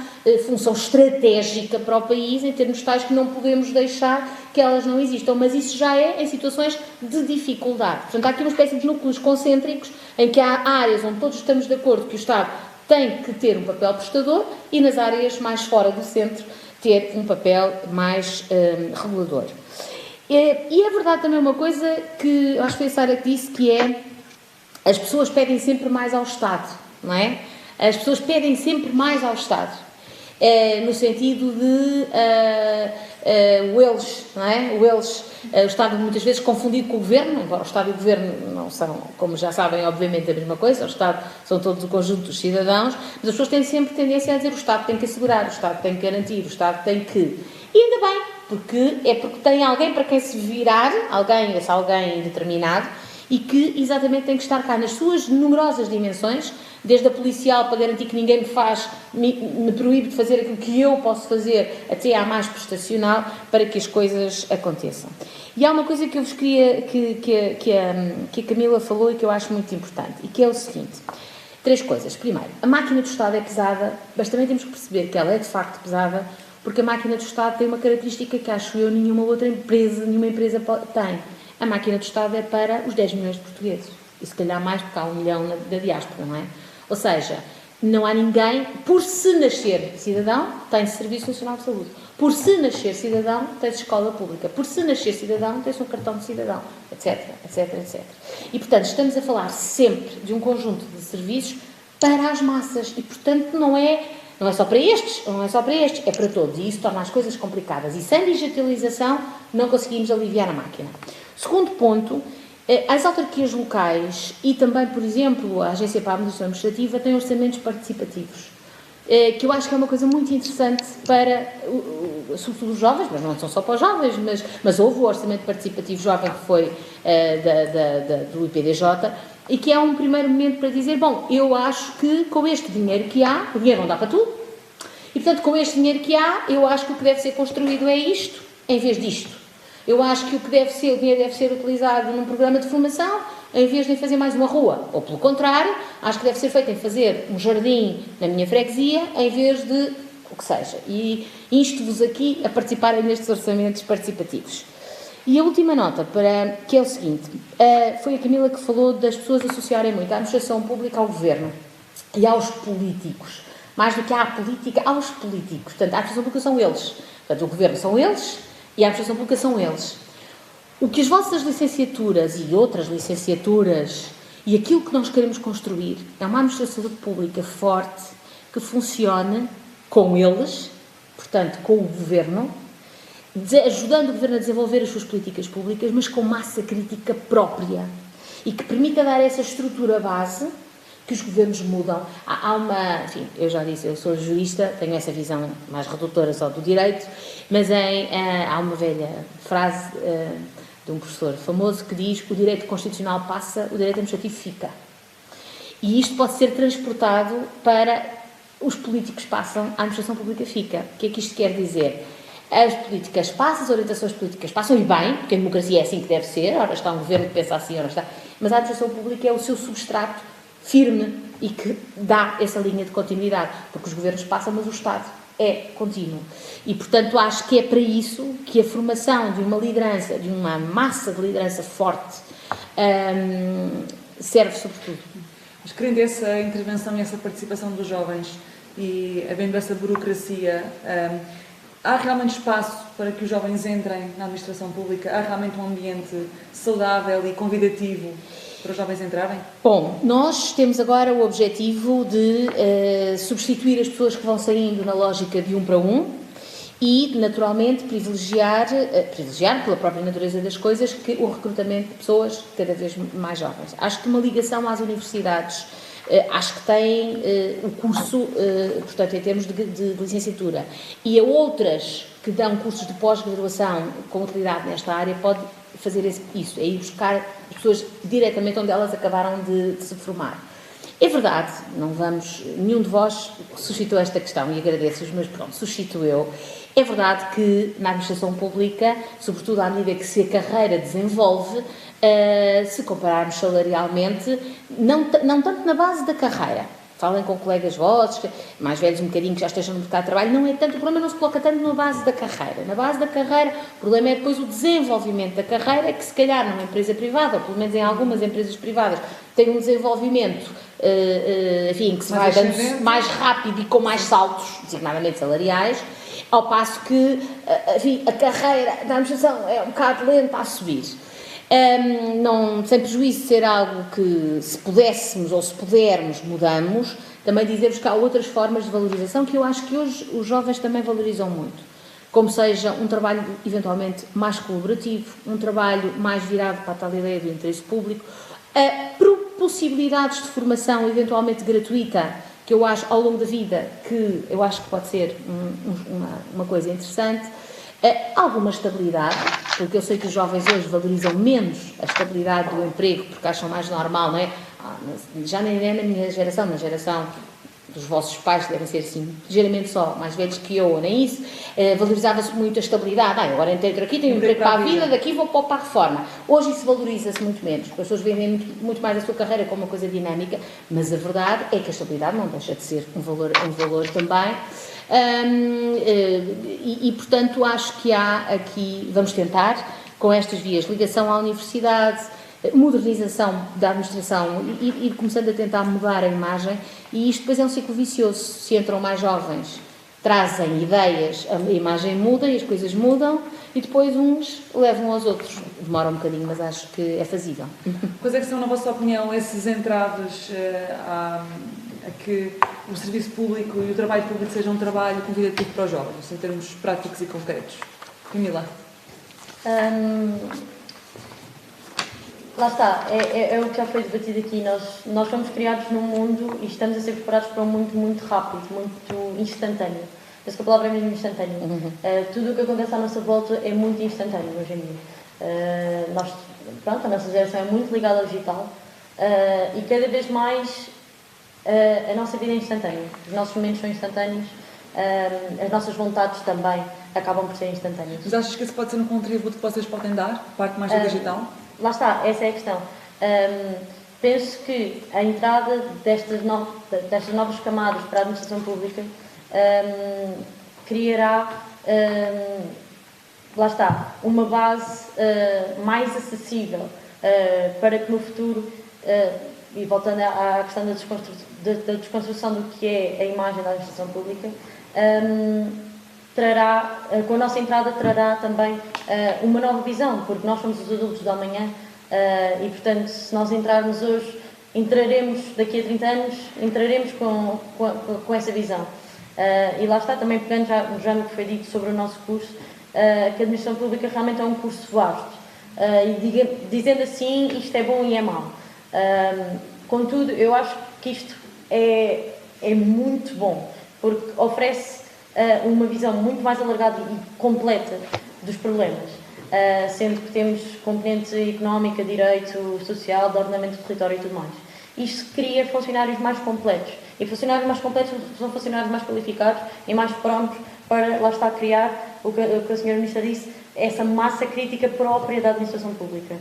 S4: função estratégica para o país, em termos tais que não podemos deixar que elas não existam, mas isso já é em situações de dificuldade. Portanto, há aqui uma espécie de núcleos concêntricos em que há áreas onde todos estamos de acordo que o Estado tem que ter um papel prestador e nas áreas mais fora do centro ter um papel mais regulador. E é verdade também uma coisa que acho que foi a Sara que disse, que é: as pessoas pedem sempre mais ao Estado, não é? As pessoas pedem sempre mais ao Estado. no sentido de o eles, não é? O Estado muitas vezes confundido com o Governo, embora o Estado e o Governo não são, como já sabem, obviamente a mesma coisa, o Estado são todos o conjunto dos cidadãos, mas as pessoas têm sempre tendência a dizer o Estado tem que assegurar, o Estado tem que garantir, o Estado tem que... E ainda bem, porque tem alguém para quem se virar, esse alguém determinado, e que exatamente tem que estar cá nas suas numerosas dimensões, desde a policial para garantir que ninguém me proíbe de fazer aquilo que eu posso fazer, até à mais prestacional, para que as coisas aconteçam. E há uma coisa que eu vos queria, que a Camila falou e que eu acho muito importante, e que é o seguinte: 3 coisas. Primeiro, a máquina do Estado é pesada, mas também temos que perceber que ela é de facto pesada, porque a máquina do Estado tem uma característica que, acho eu, nenhuma empresa tem. A máquina do Estado é para os 10 milhões de portugueses. E se calhar mais, porque há 1 milhão da diáspora, não é? Ou seja, não há ninguém, por se nascer cidadão, tem Serviço Nacional de Saúde. Por se nascer cidadão, tem escola pública. Por se nascer cidadão, tem-se um cartão de cidadão, etc, etc, etc. E, portanto, estamos a falar sempre de um conjunto de serviços para as massas. E, portanto, não é só para estes, é para todos. E isso torna as coisas complicadas. E sem digitalização não conseguimos aliviar a máquina. Segundo ponto, as autarquias locais e também, por exemplo, a Agência para a Administração Administrativa têm orçamentos participativos, que eu acho que é uma coisa muito interessante para, sobretudo, os jovens, mas não são só para os jovens, mas houve o orçamento participativo jovem que foi do IPDJ, e que é um primeiro momento para dizer, bom, eu acho que com este dinheiro que há, o dinheiro não dá para tudo, e portanto com este dinheiro que há, eu acho que o que deve ser construído é isto, em vez disto. Eu acho que o dinheiro deve ser utilizado num programa de formação, em vez de em fazer mais uma rua. Ou pelo contrário, acho que deve ser feito em fazer um jardim na minha freguesia, em vez de o que seja. E insto-vos aqui a participarem nestes orçamentos participativos. E a última nota, que é o seguinte: foi a Camila que falou das pessoas associarem muito a administração pública ao governo e aos políticos. Mais do que à política, aos políticos. Portanto, a administração pública são eles. Portanto, o governo são eles e a administração pública são eles. O que as vossas licenciaturas e outras licenciaturas e aquilo que nós queremos construir é uma administração pública forte, que funcione com eles, portanto, com o governo, ajudando o governo a desenvolver as suas políticas públicas, mas com massa crítica própria e que permita dar essa estrutura base que os governos mudam. Enfim, eu já disse, eu sou jurista, tenho essa visão mais redutora só do direito, mas há uma velha frase de um professor famoso que diz: o direito constitucional passa, o direito administrativo fica. E isto pode ser transportado para os políticos passam, a administração pública fica. O que é que isto quer dizer? As políticas passam, as orientações políticas passam, e bem, porque a democracia é assim que deve ser, ora está um governo que pensa assim, ora está... Mas a administração pública é o seu substrato firme e que dá essa linha de continuidade, porque os governos passam, mas o Estado é contínuo. E, portanto, acho que é para isso que a formação de uma liderança, de uma massa de liderança forte, serve sobretudo.
S1: Mas querendo essa intervenção e essa participação dos jovens e havendo essa burocracia, há realmente espaço para que os jovens entrem na administração pública? Há realmente um ambiente saudável e convidativo para os jovens entrarem? Bom,
S4: nós temos agora o objetivo de substituir as pessoas que vão saindo na lógica de 1 para 1 e, naturalmente, privilegiar pela própria natureza das coisas, que o recrutamento de pessoas cada vez mais jovens. Acho que uma ligação às universidades, acho que tem o curso, portanto, em termos de licenciatura, e a outras que dão cursos de pós-graduação com utilidade nesta área, pode fazer isso, é ir buscar as pessoas diretamente onde elas acabaram de se formar. É verdade, nenhum de vós suscitou esta questão, e agradeço-vos, mas pronto, suscito eu. É verdade que na administração pública, sobretudo à medida que se a carreira desenvolve, se compararmos salarialmente, não tanto na base da carreira, falem com colegas vossos, mais velhos um bocadinho, que já estejam no mercado de trabalho, não é tanto, o problema não se coloca tanto na base da carreira. Na base da carreira, o problema é depois o desenvolvimento da carreira, que se calhar numa empresa privada, ou pelo menos em algumas empresas privadas, tem um desenvolvimento, enfim, que se vai dando mais rápido e com mais saltos, designadamente salariais, ao passo que, enfim, a carreira da administração é um bocado lenta a subir. Sem prejuízo de ser algo que, se pudéssemos ou se pudermos, mudamos, também dizer-vos que há outras formas de valorização que eu acho que hoje os jovens também valorizam muito. Como seja um trabalho eventualmente mais colaborativo, um trabalho mais virado para a tal ideia do interesse público, possibilidades de formação eventualmente gratuita, que eu acho ao longo da vida, que eu acho que pode ser uma coisa interessante, alguma estabilidade, porque eu sei que os jovens hoje valorizam menos a estabilidade do emprego, porque acham mais normal, não é? Já nem é na minha geração, na geração dos vossos pais, que devem ser assim, ligeiramente só mais velhos que eu, ou nem isso, valorizava-se muito a estabilidade. Agora entro aqui, tenho um emprego para a vida, daqui vou para a reforma. Hoje isso valoriza-se muito menos, as pessoas veem muito mais a sua carreira como uma coisa dinâmica, mas a verdade é que a estabilidade não deixa de ser um valor também. Portanto, acho que há aqui, vamos tentar, com estas vias, ligação à universidade, modernização da administração e ir começando a tentar mudar a imagem, e isto depois é um ciclo vicioso. Se entram mais jovens, trazem ideias, a imagem muda e as coisas mudam, e depois uns levam aos outros. Demora um bocadinho, mas acho que é fazível.
S1: Quais é que são, na vossa opinião, esses entraves a que o serviço público e o trabalho público seja um trabalho convidativo para os jovens, em termos práticos e concretos? Camila?
S2: Lá está, é o que já foi debatido aqui. Nós fomos criados num mundo e estamos a ser preparados para um mundo muito rápido, muito instantâneo. Penso que a palavra é mesmo instantâneo. Tudo o que acontece à nossa volta é muito instantâneo hoje em dia. A nossa geração é muito ligada ao digital e cada vez mais a nossa vida é instantânea. Os nossos momentos são instantâneos, as nossas vontades também acabam por ser instantâneas.
S1: Mas achas que esse pode ser um contributo que vocês podem dar, parte mais do digital?
S2: Lá está, essa é a questão. Penso que a entrada destas novas camadas para a administração pública criará, lá está, uma base mais acessível para que no futuro, e voltando à questão da desconstrução do que é a imagem da administração pública, com a nossa entrada trará também uma nova visão, porque nós somos os adultos do amanhã e, portanto, se nós entrarmos hoje, entraremos daqui a 30 anos, entraremos com essa visão. E lá está, também pegando já no que foi dito sobre o nosso curso, que a administração pública realmente é um curso vasto. E dizendo assim, isto é bom e é mau. Contudo, eu acho que isto é muito bom, porque oferece uma visão muito mais alargada e completa dos problemas, sendo que temos componente económica, direito, social, de ordenamento do território e tudo mais. Isto cria funcionários mais completos, e funcionários mais completos são funcionários mais qualificados e mais prontos para, lá está, criar o que a senhora Ministra disse, essa massa crítica própria da administração pública.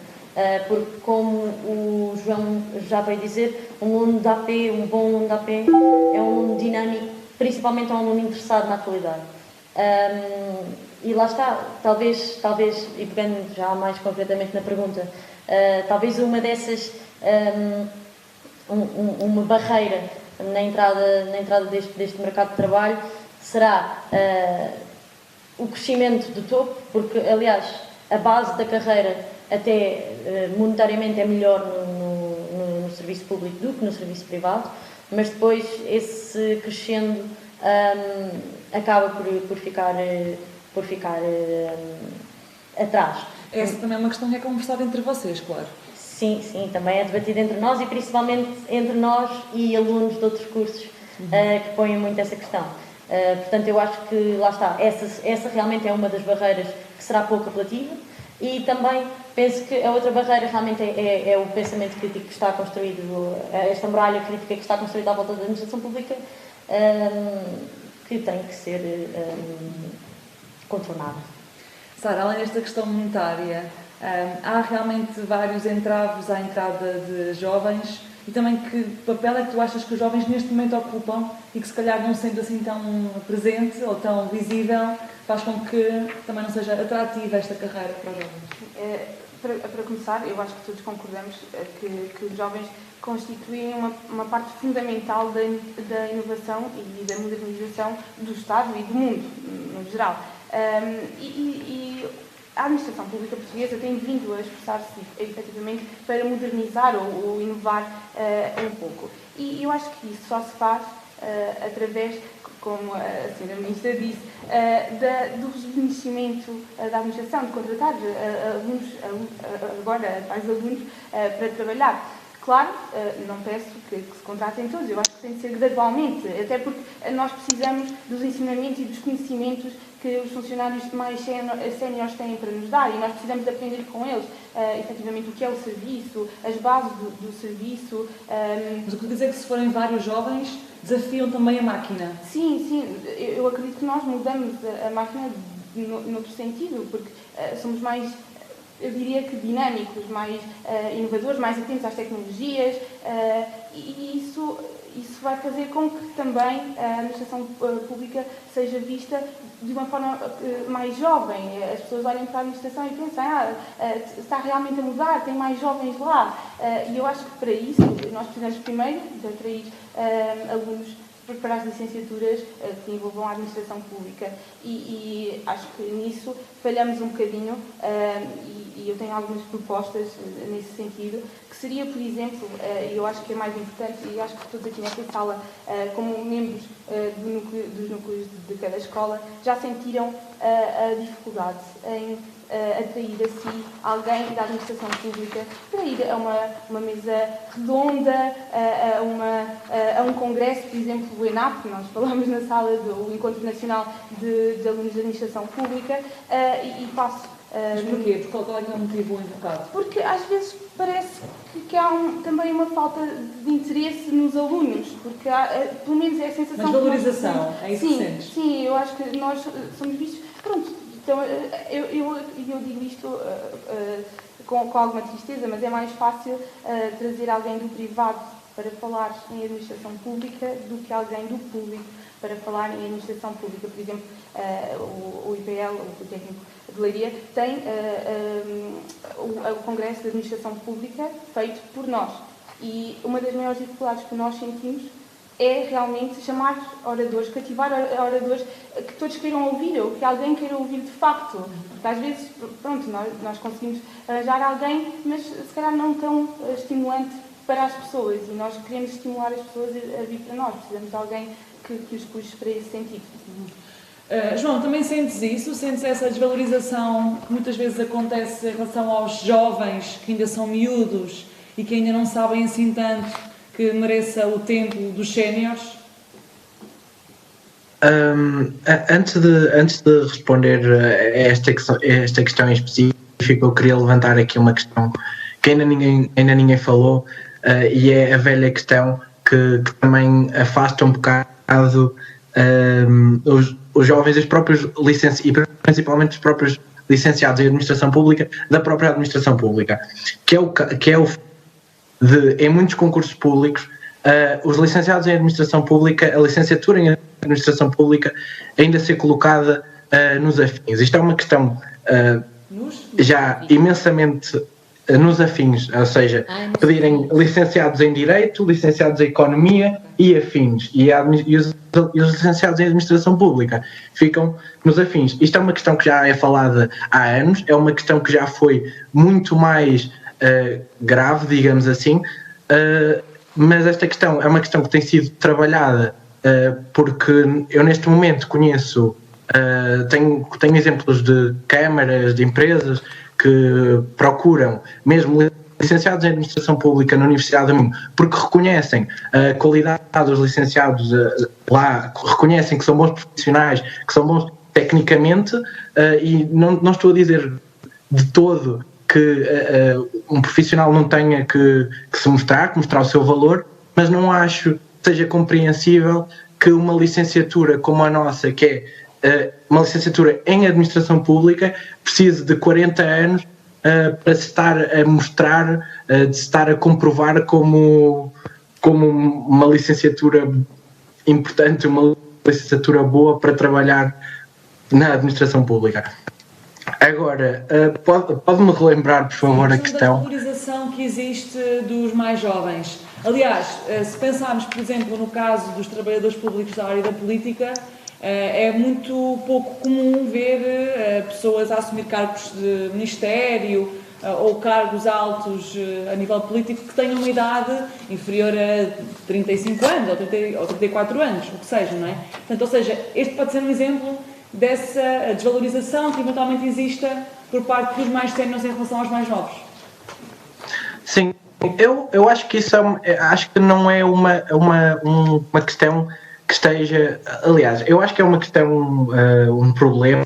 S2: Porque, como o João já veio dizer, um aluno da AP, um bom aluno da AP, é um aluno dinâmico, principalmente a um aluno interessado na atualidade. E lá está, talvez, e pegando já mais concretamente na pergunta, talvez uma dessas, uma barreira na entrada deste mercado de trabalho será o crescimento do topo, porque, aliás, a base da carreira até monetariamente é melhor no serviço público do que no serviço privado, mas depois esse crescendo acaba por ficar atrás.
S1: Essa também é uma questão que é conversada entre vocês, claro.
S2: Sim, também é debatida entre nós e principalmente entre nós e alunos de outros cursos que põem muito essa questão. Portanto, eu acho que, lá está, essa realmente é uma das barreiras que será pouco apelativa, e também penso que a outra barreira realmente é o pensamento crítico que está construído, esta muralha crítica que está construída à volta da administração pública, que tem que ser contornada.
S1: Sara, além desta questão monetária, há realmente vários entraves à entrada de jovens, e também que papel é que tu achas que os jovens neste momento ocupam e que se calhar não sendo assim tão presente ou tão visível, faz com que também não seja atrativa esta carreira para os jovens?
S3: Para começar, eu acho que todos concordamos que os jovens constituem uma parte fundamental da inovação e da modernização do Estado e do mundo, no geral. a administração pública portuguesa tem vindo a esforçar-se efetivamente para modernizar ou inovar um pouco. E eu acho que isso só se faz através, como a senhora Ministra disse, do reconhecimento da administração, de contratar alunos, agora mais alunos, para trabalhar. Claro, não peço que se contratem todos, eu acho que tem de ser gradualmente, até porque nós precisamos dos ensinamentos e dos conhecimentos que os funcionários mais séniores têm para nos dar, e nós precisamos de aprender com eles, efetivamente, o que é o serviço, as bases do serviço.
S1: Mas o que quer dizer é que se forem vários jovens, desafiam também a máquina?
S3: Sim, eu acredito que nós mudamos a máquina noutro sentido, porque somos mais, eu diria que dinâmicos, mais inovadores, mais atentos às tecnologias, e isso vai fazer com que também a administração pública seja vista de uma forma mais jovem. As pessoas olham para a administração e pensam, está realmente a mudar, tem mais jovens lá. E eu acho que para isso nós precisamos primeiro de atrair alunos para as licenciaturas que envolvam a administração pública, e acho que nisso falhamos um bocadinho, e eu tenho algumas propostas nesse sentido, que seria, por exemplo, e eu acho que é mais importante, e acho que todos aqui nesta sala, como membros dos núcleos de cada escola, já sentiram a dificuldade em atrair a si alguém da administração pública para ir a uma mesa redonda, a um congresso, por exemplo, o ENAP, nós falamos na sala do Encontro Nacional de Alunos de Administração Pública, e passo...
S1: Mas porquê? Qual é que é o motivo invocado?
S3: Porque às vezes parece que há também uma falta de interesse nos alunos, porque pelo menos é a sensação...
S1: Mas valorização, é isso que sentes?
S3: Sim, eu acho que nós somos vistos... Pronto. Então, eu digo isto com alguma tristeza, mas é mais fácil trazer alguém do privado para falar em administração pública do que alguém do público para falar em administração pública. Por exemplo, o IPL, o Politécnico de Leiria, tem o Congresso de Administração Pública feito por nós. E uma das maiores dificuldades que nós sentimos é realmente chamar oradores, cativar oradores que todos queiram ouvir, ou que alguém queira ouvir de facto. Porque às vezes, pronto, nós conseguimos arranjar alguém, mas se calhar não tão estimulante para as pessoas, e nós queremos estimular as pessoas a vir para nós. Precisamos de alguém que os puxe para esse sentido.
S1: João, também sentes isso? Sentes essa desvalorização que muitas vezes acontece em relação aos jovens que ainda são miúdos e que ainda não sabem assim tanto que mereça o tempo dos séniores?
S6: Antes de responder a esta questão em específico, eu queria levantar aqui uma questão que ainda ninguém falou, e é a velha questão que também afasta um bocado os jovens, os próprios licenciados, e principalmente os próprios licenciados em administração pública, da própria administração pública, que é o de, em muitos concursos públicos, os licenciados em administração pública, a licenciatura em administração pública ainda ser colocada nos afins. Isto é uma questão já imensamente nos afins, ou seja, pedirem licenciados em Direito, licenciados em Economia e afins, e os licenciados em Administração Pública ficam nos afins. Isto é uma questão que já é falada há anos, é uma questão que já foi muito mais grave, digamos assim, mas esta questão é uma questão que tem sido trabalhada, porque eu neste momento conheço, tenho exemplos de câmaras, de empresas que procuram mesmo licenciados em Administração Pública na Universidade do Minho, porque reconhecem a qualidade dos licenciados lá, reconhecem que são bons profissionais, que são bons tecnicamente, e não estou a dizer de todo que um profissional não tenha que se mostrar o seu valor, mas não acho que seja compreensível que uma licenciatura como a nossa, que é uma licenciatura em Administração Pública, precise de 40 anos para se estar a mostrar, de se estar a comprovar como uma licenciatura importante, uma licenciatura boa para trabalhar na Administração Pública. Agora, pode-me relembrar, por favor, a questão?
S1: Da valorização que existe dos mais jovens. Aliás, se pensarmos, por exemplo, no caso dos trabalhadores públicos da área da política, é muito pouco comum ver pessoas a assumir cargos de ministério ou cargos altos a nível político que tenham uma idade inferior a 35 anos ou 34 anos, o que seja, não é? Portanto, ou seja, este pode ser um exemplo dessa desvalorização que eventualmente exista por parte dos mais séniores em relação aos mais novos.
S6: Sim, eu acho que isso acho que não é uma questão que esteja... Aliás, eu acho que é uma questão, um problema,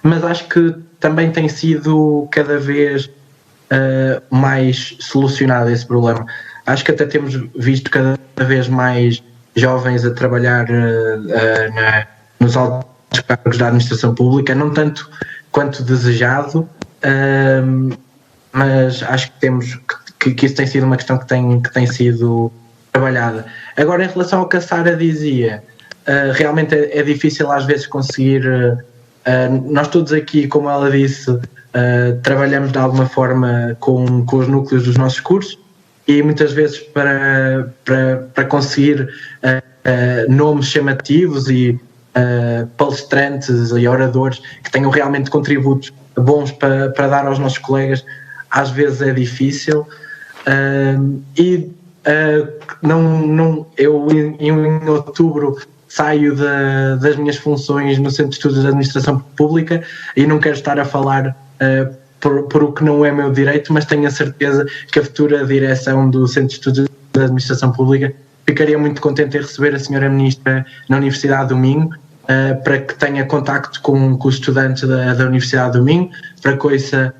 S6: mas acho que também tem sido cada vez mais solucionado esse problema. Acho que até temos visto cada vez mais jovens a trabalhar nos altos cargos da administração pública, não tanto quanto desejado, mas acho que temos que isso tem sido uma questão que tem sido trabalhada. Agora, em relação ao que a Sara dizia, realmente é difícil às vezes conseguir... nós todos aqui, como ela disse, trabalhamos de alguma forma com os núcleos dos nossos cursos e muitas vezes para conseguir nomes chamativos e palestrantes e oradores que tenham realmente contributos bons para dar aos nossos colegas, às vezes é difícil. Eu em outubro saio das minhas funções no Centro de Estudos de Administração Pública e não quero estar a falar por o que não é meu direito, mas tenho a certeza que a futura direção do Centro de Estudos de Administração Pública ficaria muito contente em receber a senhora Ministra na Universidade do Minho, para que tenha contacto com os estudantes da Universidade do Minho, para que ouça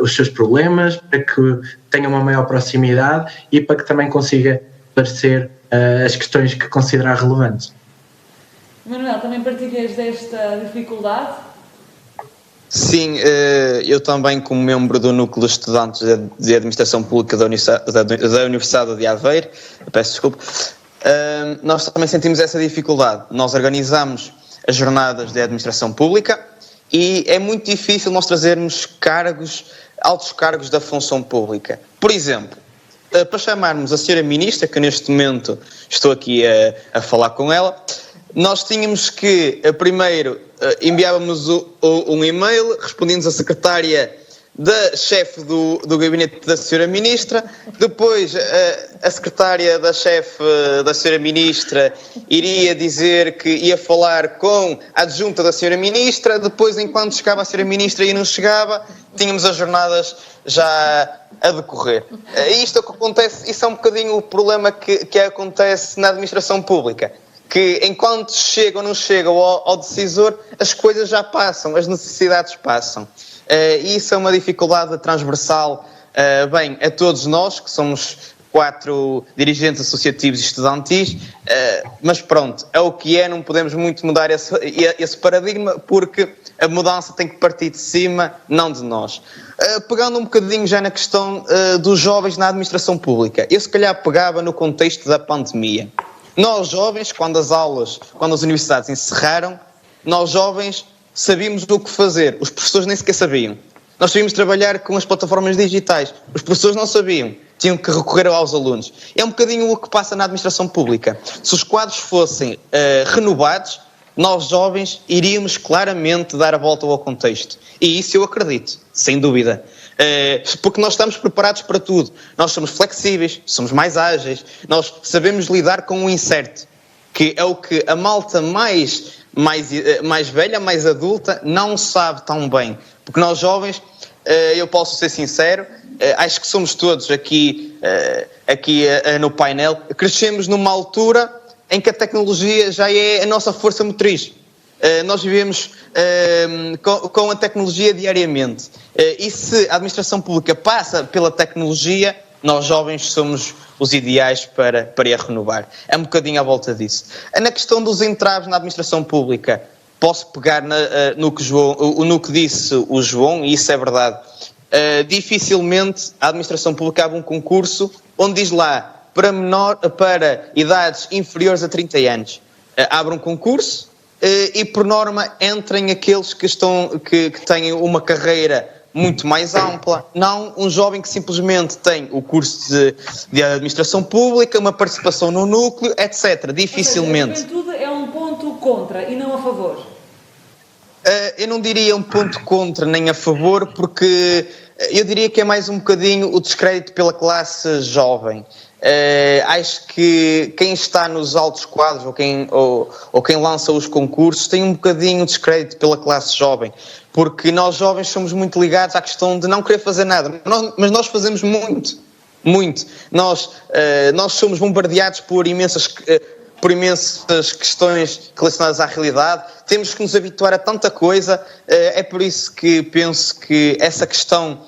S6: os seus problemas, para que tenha uma maior proximidade e para que também consiga esclarecer as questões que considerar relevantes.
S1: Manuel, também partilhas desta dificuldade?
S5: Sim, eu também, como membro do Núcleo de Estudantes de Administração Pública da Universidade de Aveiro, peço desculpa, nós também sentimos essa dificuldade. Nós organizamos as jornadas de Administração Pública e é muito difícil nós trazermos altos cargos da função pública. Por exemplo, para chamarmos a senhora Ministra, que neste momento estou aqui a falar com ela, nós tínhamos que, primeiro, enviávamos um e-mail, respondíamos à secretária da chefe do gabinete da senhora Ministra, depois a secretária da chefe da senhora Ministra iria dizer que ia falar com a adjunta da senhora Ministra, depois, enquanto chegava a senhora Ministra e não chegava, tínhamos as jornadas já a decorrer. Isto que acontece, isso é um bocadinho o problema que acontece na administração pública, que enquanto chega ou não chega ao decisor, as coisas já passam, as necessidades passam. E isso é uma dificuldade transversal, a todos nós, que somos 4 dirigentes associativos e estudantis, mas pronto, é o que é, não podemos muito mudar esse paradigma, porque a mudança tem que partir de cima, não de nós. Pegando um bocadinho já na questão dos jovens na administração pública, eu se calhar pegava no contexto da pandemia. Nós jovens, quando as universidades encerraram, nós jovens sabíamos o que fazer, os professores nem sequer sabiam. Nós sabíamos trabalhar com as plataformas digitais, os professores não sabiam, tinham que recorrer aos alunos. É um bocadinho o que passa na administração pública. Se os quadros fossem renovados, nós jovens iríamos claramente dar a volta ao contexto. E isso eu acredito, sem dúvida. Porque nós estamos preparados para tudo. Nós somos flexíveis, somos mais ágeis, nós sabemos lidar com o incerto, que é o que a malta mais velha, mais adulta, não sabe tão bem. Porque nós jovens, eu posso ser sincero, acho que somos todos aqui no painel, crescemos numa altura em que a tecnologia já é a nossa força motriz. Nós vivemos com a tecnologia diariamente. E se a administração pública passa pela tecnologia, nós jovens somos os ideais para a renovar. É um bocadinho à volta disso. Na questão dos entraves na administração pública, posso pegar no que disse o João, e isso é verdade. Dificilmente a administração pública abre um concurso onde diz lá para idades inferiores a 30 anos. Abre um concurso e, por norma, entrem aqueles que têm uma carreira muito mais ampla, não um jovem que simplesmente tem o curso de administração pública, uma participação no núcleo, etc. Dificilmente.
S1: A juventude é um ponto contra e não a favor.
S5: eu não diria um ponto contra nem a favor, porque eu diria que é mais um bocadinho o descrédito pela classe jovem. Acho que quem está nos altos quadros ou quem lança os concursos tem um bocadinho de descrédito pela classe jovem, porque nós jovens somos muito ligados à questão de não querer fazer nada, mas nós fazemos muito. Nós somos bombardeados por imensas questões relacionadas à realidade, temos que nos habituar a tanta coisa, é por isso que penso que essa questão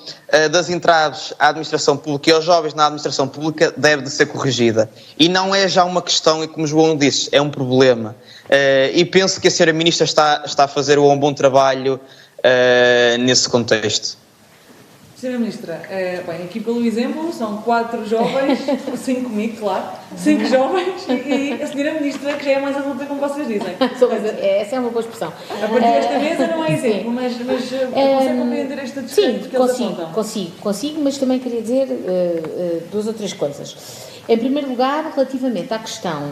S5: das entraves à administração pública e aos jovens na administração pública deve de ser corrigida. E não é já uma questão, e como João disse, é um problema. E penso que a Sra. Ministra está a fazer um bom trabalho nesse contexto.
S1: Sra. Ministra, bem, aqui pelo exemplo, são 4 jovens, 5 comigo, claro, 5 jovens e a Sra. Ministra, que já é mais adulta, como vocês dizem.
S4: Essa é uma boa expressão.
S1: A partir desta mesa não é exemplo, mas consegue compreender esta descrédito que eles apontam?
S4: Consigo, mas também queria dizer 2 ou 3 coisas. Em primeiro lugar, relativamente à questão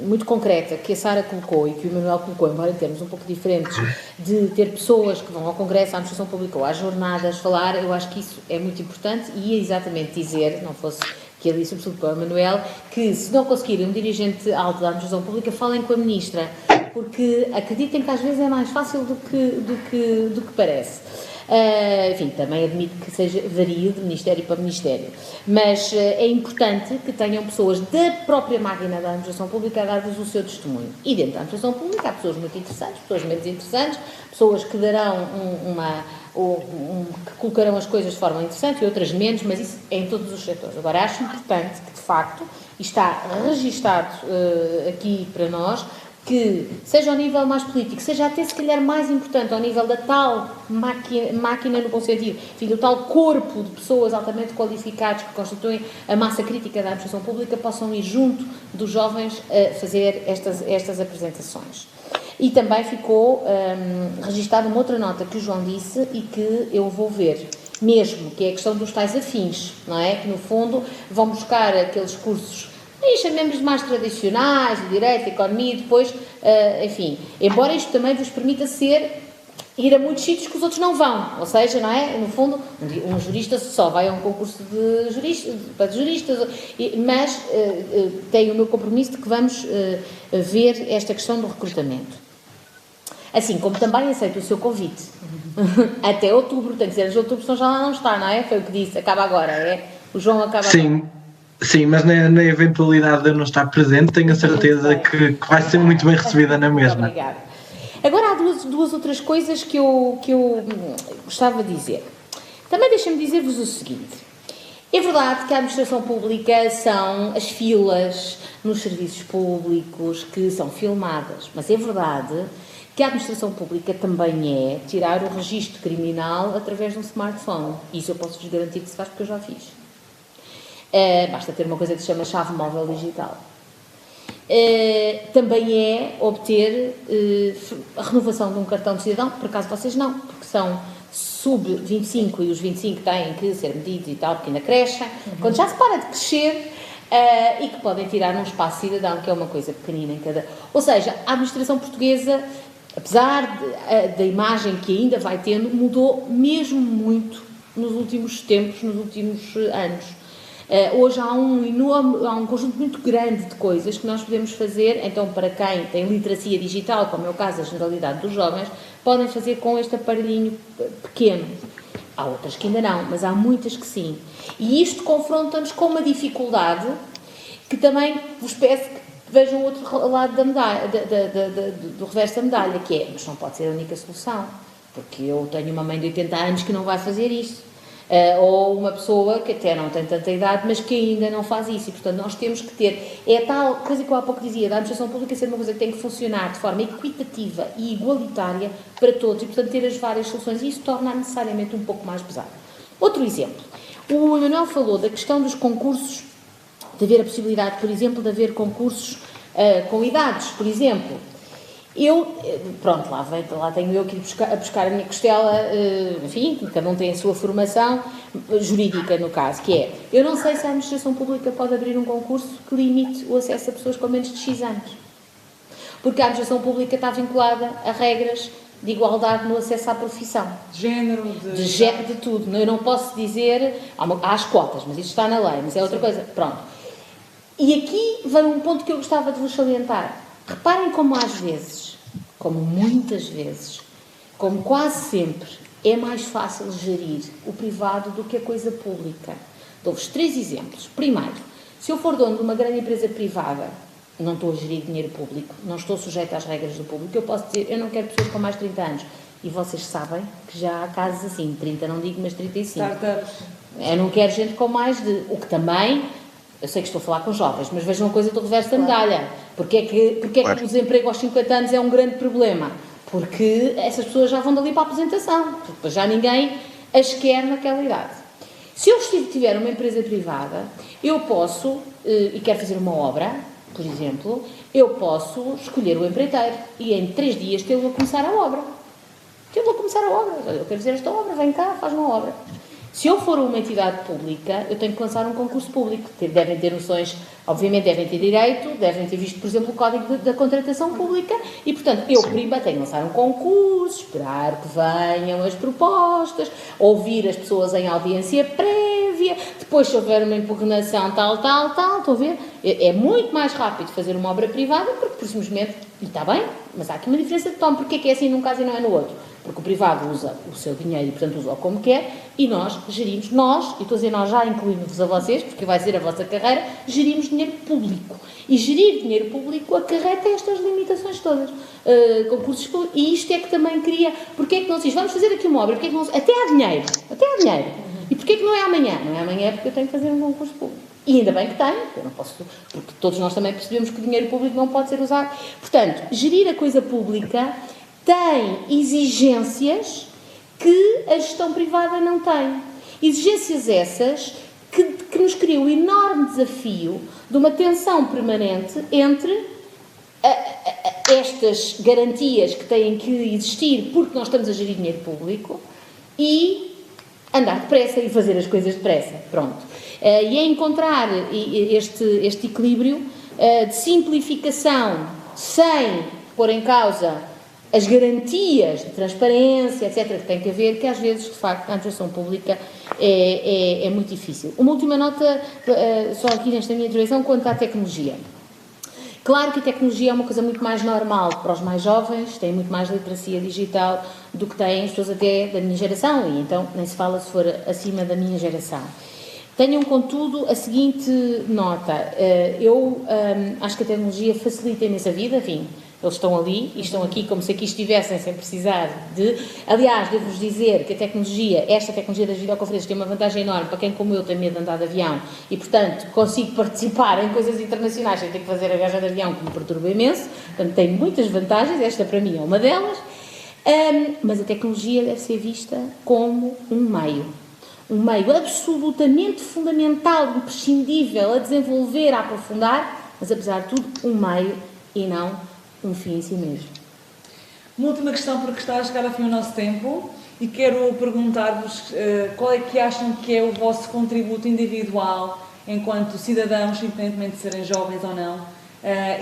S4: muito concreta que a Sara colocou e que o Manuel colocou, embora em termos um pouco diferentes, de ter pessoas que vão ao Congresso, à Administração Pública ou às jornadas falar, eu acho que isso é muito importante e é exatamente dizer, não fosse que ele disse sobretudo para o Manuel, que se não conseguirem um dirigente alto da Administração Pública, falem com a Ministra, porque acreditem que às vezes é mais fácil do que parece. Enfim, também admito que varie de Ministério para Ministério, mas é importante que tenham pessoas da própria máquina da Administração Pública a dar-vos o seu testemunho. E dentro da Administração Pública há pessoas muito interessantes, pessoas menos interessantes, pessoas que darão que colocarão as coisas de forma interessante e outras menos, mas isso é em todos os setores. Agora, acho importante que, de facto, está registado aqui para nós, que seja ao nível mais político, seja até se calhar mais importante ao nível da tal máquina no bom sentido, enfim, do tal corpo de pessoas altamente qualificadas que constituem a massa crítica da administração pública, possam ir junto dos jovens a fazer estas apresentações. E também ficou registada uma outra nota que o João disse e que eu vou ver mesmo, que é a questão dos tais afins, não é? Que no fundo vão buscar aqueles cursos e chamemos mais tradicionais, de direito, de economia, e depois, enfim, embora isto também vos permita ir a muitos sítios que os outros não vão, ou seja, não é? No fundo, um jurista só vai a um concurso para juristas, mas tenho o meu compromisso de que vamos ver esta questão do recrutamento. Assim como também aceito o seu convite. Até outubro, tem que ser de outubro, senão já lá não está, não é? Foi o que disse, acaba agora, é? O João acaba agora.
S6: Sim, mas na eventualidade de eu não estar presente, tenho a certeza que vai ser muito bem recebida na mesma.
S4: Muito obrigada. Agora há duas outras coisas que eu gostava de dizer. Também deixem-me dizer-vos o seguinte. É verdade que a administração pública são as filas nos serviços públicos que são filmadas, mas é verdade que a administração pública também é tirar o registro criminal através de um smartphone. Isso eu posso-vos garantir que se faz porque eu já fiz. Basta ter uma coisa que se chama chave móvel digital. Também é obter a renovação de um cartão de cidadão, por acaso vocês não, porque são sub-25 e os 25 têm que ser medidos e tal, pequena creche, quando já se para de crescer e que podem tirar um espaço cidadão, que é uma coisa pequenina em cada... Ou seja, a administração portuguesa, apesar da imagem que ainda vai tendo, mudou mesmo muito nos últimos tempos, nos últimos anos. Hoje há um conjunto muito grande de coisas que nós podemos fazer, então para quem tem literacia digital, como é o caso da generalidade dos jovens, podem fazer com este aparelhinho pequeno. Há outras que ainda não, mas há muitas que sim. E isto confronta-nos com uma dificuldade que também vos peço que vejam o outro lado da medalha, do reverso da medalha, que é, mas não pode ser a única solução, porque eu tenho uma mãe de 80 anos que não vai fazer isto. Ou uma pessoa que até não tem tanta idade, mas que ainda não faz isso. E, portanto, nós temos que ter... É tal coisa que eu há pouco dizia, da administração pública ser uma coisa que tem que funcionar de forma equitativa e igualitária para todos. E, portanto, ter as várias soluções. E isso torna necessariamente um pouco mais pesado. Outro exemplo. O Manuel falou da questão dos concursos, de haver a possibilidade, por exemplo, de haver concursos com idades, por exemplo. Pronto, lá tenho eu que ir buscar a minha costela, enfim, cada um tem a sua formação jurídica, no caso, que é, eu não sei se a administração pública pode abrir um concurso que limite o acesso a pessoas com menos de X anos. Porque a administração pública está vinculada a regras de igualdade no acesso à profissão.
S1: De género,
S4: De tudo. Eu não posso dizer... Há as cotas, mas isso está na lei, mas é outra coisa. Pronto. E aqui vem um ponto que eu gostava de vos salientar. Reparem como às vezes, como muitas vezes, como quase sempre, é mais fácil gerir o privado do que a coisa pública. Dou-vos 3 exemplos. Primeiro, se eu for dono de uma grande empresa privada, não estou a gerir dinheiro público, não estou sujeita às regras do público, eu posso dizer, eu não quero pessoas com mais de 30 anos. E vocês sabem que já há casos assim, 30 não digo, mas 35.
S1: Startups.
S4: Eu não quero gente com mais de... O que também... Eu sei que estou a falar com jovens, mas vejam uma coisa do reverso da medalha. Porque é que o desemprego aos 50 anos é um grande problema? Porque essas pessoas já vão dali para a aposentação. Porque já ninguém as quer naquela idade. Se eu tiver uma empresa privada, eu posso, e quero fazer uma obra, por exemplo, eu posso escolher o empreiteiro e em 3 dias tê-lo a começar a obra. Eu quero fazer esta obra, vem cá, faz uma obra. Se eu for uma entidade pública, eu tenho que lançar um concurso público. Devem ter noções, obviamente devem ter direito, devem ter visto, por exemplo, o Código da Contratação Pública e, portanto, eu prima tenho que lançar um concurso, esperar que venham as propostas, ouvir as pessoas em audiência prévia, depois se houver uma impugnação tal, estão a ver? É muito mais rápido fazer uma obra privada porque, por simplesmente, e está bem, mas há aqui uma diferença de tom, porque é que é assim num caso e não é no outro? Porque o privado usa o seu dinheiro e, portanto, usa-o como quer, e nós gerimos, e estou a dizer nós já incluindo-vos a vocês, porque vai ser a vossa carreira, gerimos dinheiro público. E gerir dinheiro público acarreta estas limitações todas. Concursos públicos, e isto é que também cria... Porque é que não se diz, vamos fazer aqui uma obra, porque é que não se... Até há dinheiro. E porquê é que não é amanhã? Não é amanhã porque eu tenho que fazer um concurso público. E ainda bem que tenho, eu não posso... Porque todos nós também percebemos que o dinheiro público não pode ser usado. Portanto, gerir a coisa pública tem exigências que a gestão privada não tem. Exigências essas que nos criam o enorme desafio de uma tensão permanente entre estas garantias que têm que existir porque nós estamos a gerir dinheiro público e andar depressa e fazer as coisas depressa. Pronto. E é encontrar este equilíbrio de simplificação sem pôr em causa as garantias de transparência, etc., que tem que haver, que às vezes, de facto, a administração pública é muito difícil. Uma última nota, só aqui nesta minha intervenção, quanto à tecnologia. Claro que a tecnologia é uma coisa muito mais normal para os mais jovens, têm muito mais literacia digital do que têm as pessoas até da minha geração, e então nem se fala se for acima da minha geração. Tenham, contudo, a seguinte nota. Eu acho que a tecnologia facilita imensa vida, enfim, eles estão ali e estão aqui como se aqui estivessem sem precisar de... Aliás, devo-vos dizer que esta tecnologia das videoconferências tem uma vantagem enorme para quem, como eu, tem medo de andar de avião e, portanto, consigo participar em coisas internacionais sem ter que fazer a viagem de avião, que me perturba imenso. Portanto, tem muitas vantagens, esta para mim é uma delas. Mas a tecnologia deve ser vista como um meio absolutamente fundamental, imprescindível a desenvolver, a aprofundar, mas, apesar de tudo, um meio e não um fim em si mesmo.
S1: Uma última questão, porque está a chegar ao fim o nosso tempo, e quero perguntar-vos qual é que acham que é o vosso contributo individual enquanto cidadãos, independentemente de serem jovens ou não,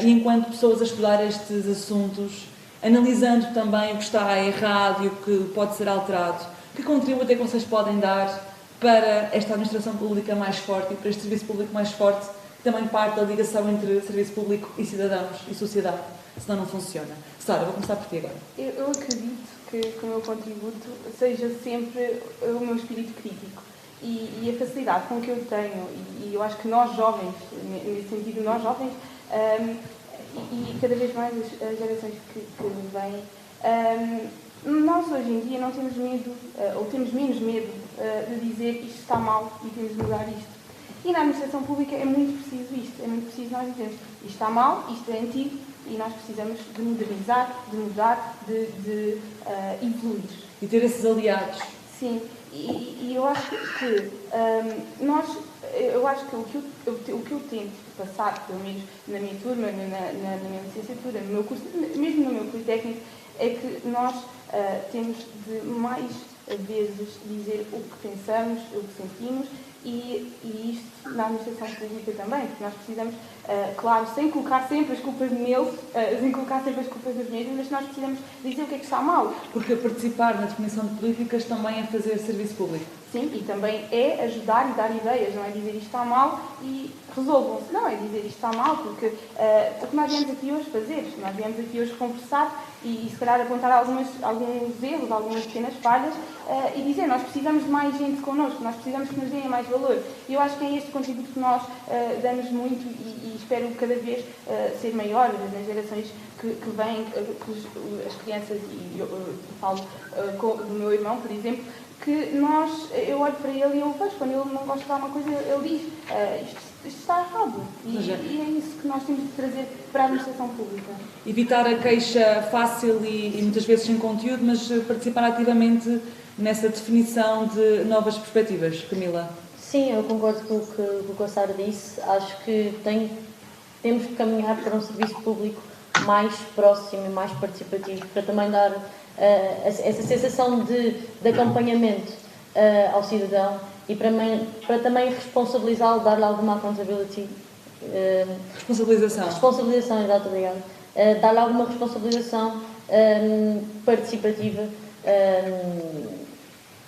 S1: e enquanto pessoas a estudar estes assuntos, analisando também o que está errado e o que pode ser alterado. Que contributo é que vocês podem dar para esta administração pública mais forte e para este serviço público mais forte, que também parte da ligação entre serviço público e cidadãos e sociedade? Senão não funciona. Sara, vou começar por ti agora.
S3: Eu acredito que o meu contributo seja sempre o meu espírito crítico e a facilidade com que eu tenho, e eu acho que nós jovens, nesse sentido, nós jovens, e cada vez mais as gerações que vêm, nós hoje em dia não temos medo, ou temos menos medo de dizer isto está mal e temos de mudar isto. E na administração pública é muito preciso isto, é muito preciso nós dizermos isto está mal, isto é antigo, e nós precisamos de modernizar, de mudar, de evoluir.
S1: E ter esses aliados.
S3: Sim, e eu acho que eu acho que o que eu tento passar, pelo menos na minha turma, na minha licenciatura, no meu curso, mesmo no meu curso técnico, é que nós temos de mais vezes dizer o que pensamos, o que sentimos, e isto na administração pública também, porque nós precisamos claro, sem colocar sempre as culpas neles, sem colocar sempre as culpas nos mesmos, mas nós precisamos dizer o que é que está mal.
S1: Porque participar na definição de políticas também é fazer serviço público.
S3: Sim, e também é ajudar e dar ideias, não é dizer isto está mal e resolvam-se. Não, é dizer isto está mal, porque o que nós viemos aqui hoje fazer, nós viemos aqui hoje conversar e se calhar apontar alguns erros, algumas pequenas falhas e dizer, nós precisamos de mais gente connosco, nós precisamos que nos deem mais valor. E eu acho que é este contributo que nós damos muito e espero cada vez ser maior nas gerações que vêm, as crianças, e eu falo do meu irmão, por exemplo, que eu olho para ele e eu vejo, quando ele não gosta de alguma coisa, ele diz, isto está errado. E é isso que nós temos de trazer para a administração pública.
S1: Evitar a queixa fácil e muitas vezes sem conteúdo, mas participar ativamente nessa definição de novas perspectivas. Camila?
S2: Sim, eu concordo com o que o Sara disse. Acho que temos que caminhar para um serviço público mais próximo e mais participativo, para também dar essa sensação de acompanhamento ao cidadão e para também responsabilizá-lo, dar-lhe alguma accountability. Responsabilização, exato, obrigada. Dar-lhe alguma responsabilização participativa,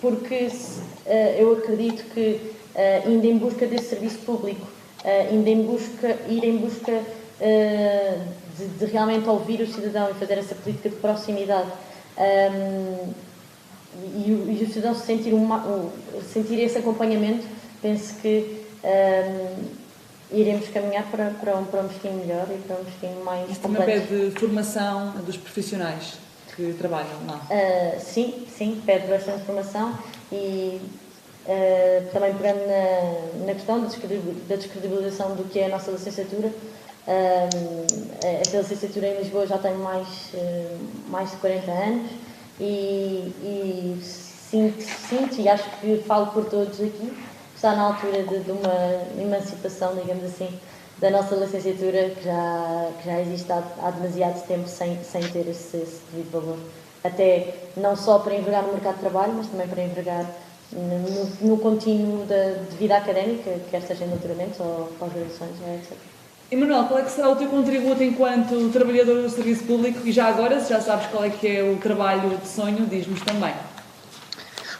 S2: porque eu acredito que indo em busca desse serviço público, ir em busca de realmente ouvir o cidadão e fazer essa política de proximidade, e o cidadão sentir esse acompanhamento, penso que iremos caminhar para um destino melhor e para um destino mais
S1: Isso
S2: completo.
S1: também pede formação dos profissionais que trabalham lá?
S2: Sim, pede bastante formação e também pegando na questão da descredibilização do que é a nossa licenciatura. Esta licenciatura em Lisboa já tem mais de 40 anos e sinto e acho que falo por todos aqui, está na altura de uma emancipação, digamos assim, da nossa licenciatura que já existe há demasiado tempo sem ter esse devido valor. Até não só para envergar no mercado de trabalho, mas também para envergar no contínuo de vida académica, quer seja em doutoramentos ou pós-graduações, etc.
S1: Emanuel, qual é que será o teu contributo enquanto trabalhador do serviço público? E já agora, se já sabes qual é que é o trabalho de sonho, diz-nos também.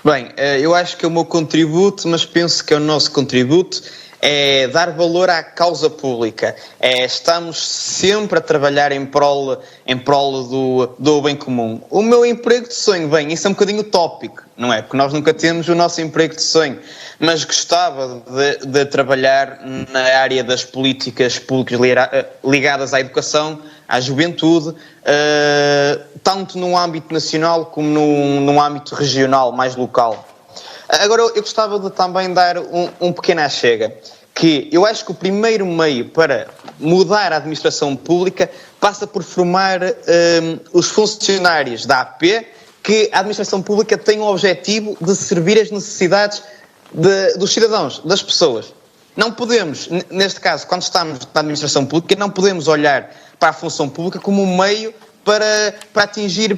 S5: Bem, eu acho que é o meu contributo, mas penso que é o nosso contributo, é dar valor à causa pública. Estamos sempre a trabalhar em prol do bem comum. O meu emprego de sonho, bem, isso é um bocadinho utópico, não é? Porque nós nunca temos o nosso emprego de sonho, mas gostava de trabalhar na área das políticas públicas ligadas à educação, à juventude, tanto no âmbito nacional como num âmbito regional, mais local. Agora, eu gostava de também dar um pequeno achega, que eu acho que o primeiro meio para mudar a administração pública passa por formar os funcionários da AP, que a administração pública tem o objetivo de servir as necessidades dos cidadãos, das pessoas. Não podemos, neste caso, quando estamos na administração pública, não podemos olhar para a função pública como um meio para atingir,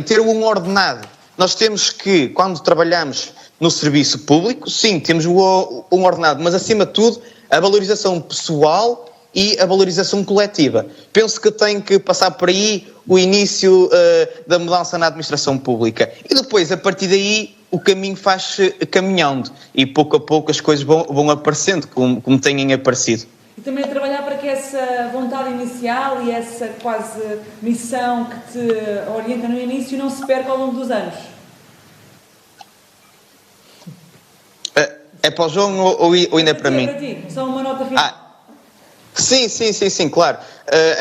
S5: ter um ordenado. Nós temos que, quando trabalhamos no serviço público, sim, temos um ordenado, mas acima de tudo a valorização pessoal e a valorização coletiva. Penso que tem que passar por aí o início da mudança na administração pública. E depois, a partir daí, o caminho faz-se caminhando e pouco a pouco as coisas vão aparecendo, como têm aparecido.
S1: E também a trabalhar para que essa vontade inicial e essa quase missão que te orienta no início não se perca ao longo dos anos.
S5: É para o João ou ainda é para mim?
S1: É para ti, só uma nota final.
S5: Sim, claro.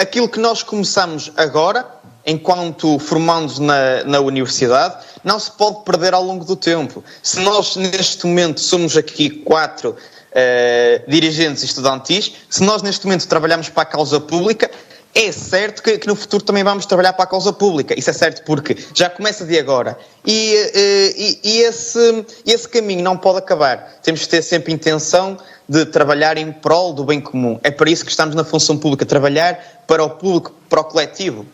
S5: Aquilo que nós começamos agora, enquanto formandos na universidade, não se pode perder ao longo do tempo. Se nós, neste momento, somos aqui 4 dirigentes estudantis, se nós, neste momento, trabalhamos para a causa pública, é certo que no futuro também vamos trabalhar para a causa pública. Isso é certo porque já começa de agora. E esse caminho não pode acabar. Temos que ter sempre a intenção de trabalhar em prol do bem comum. É para isso que estamos na função pública, trabalhar para o público, para o coletivo.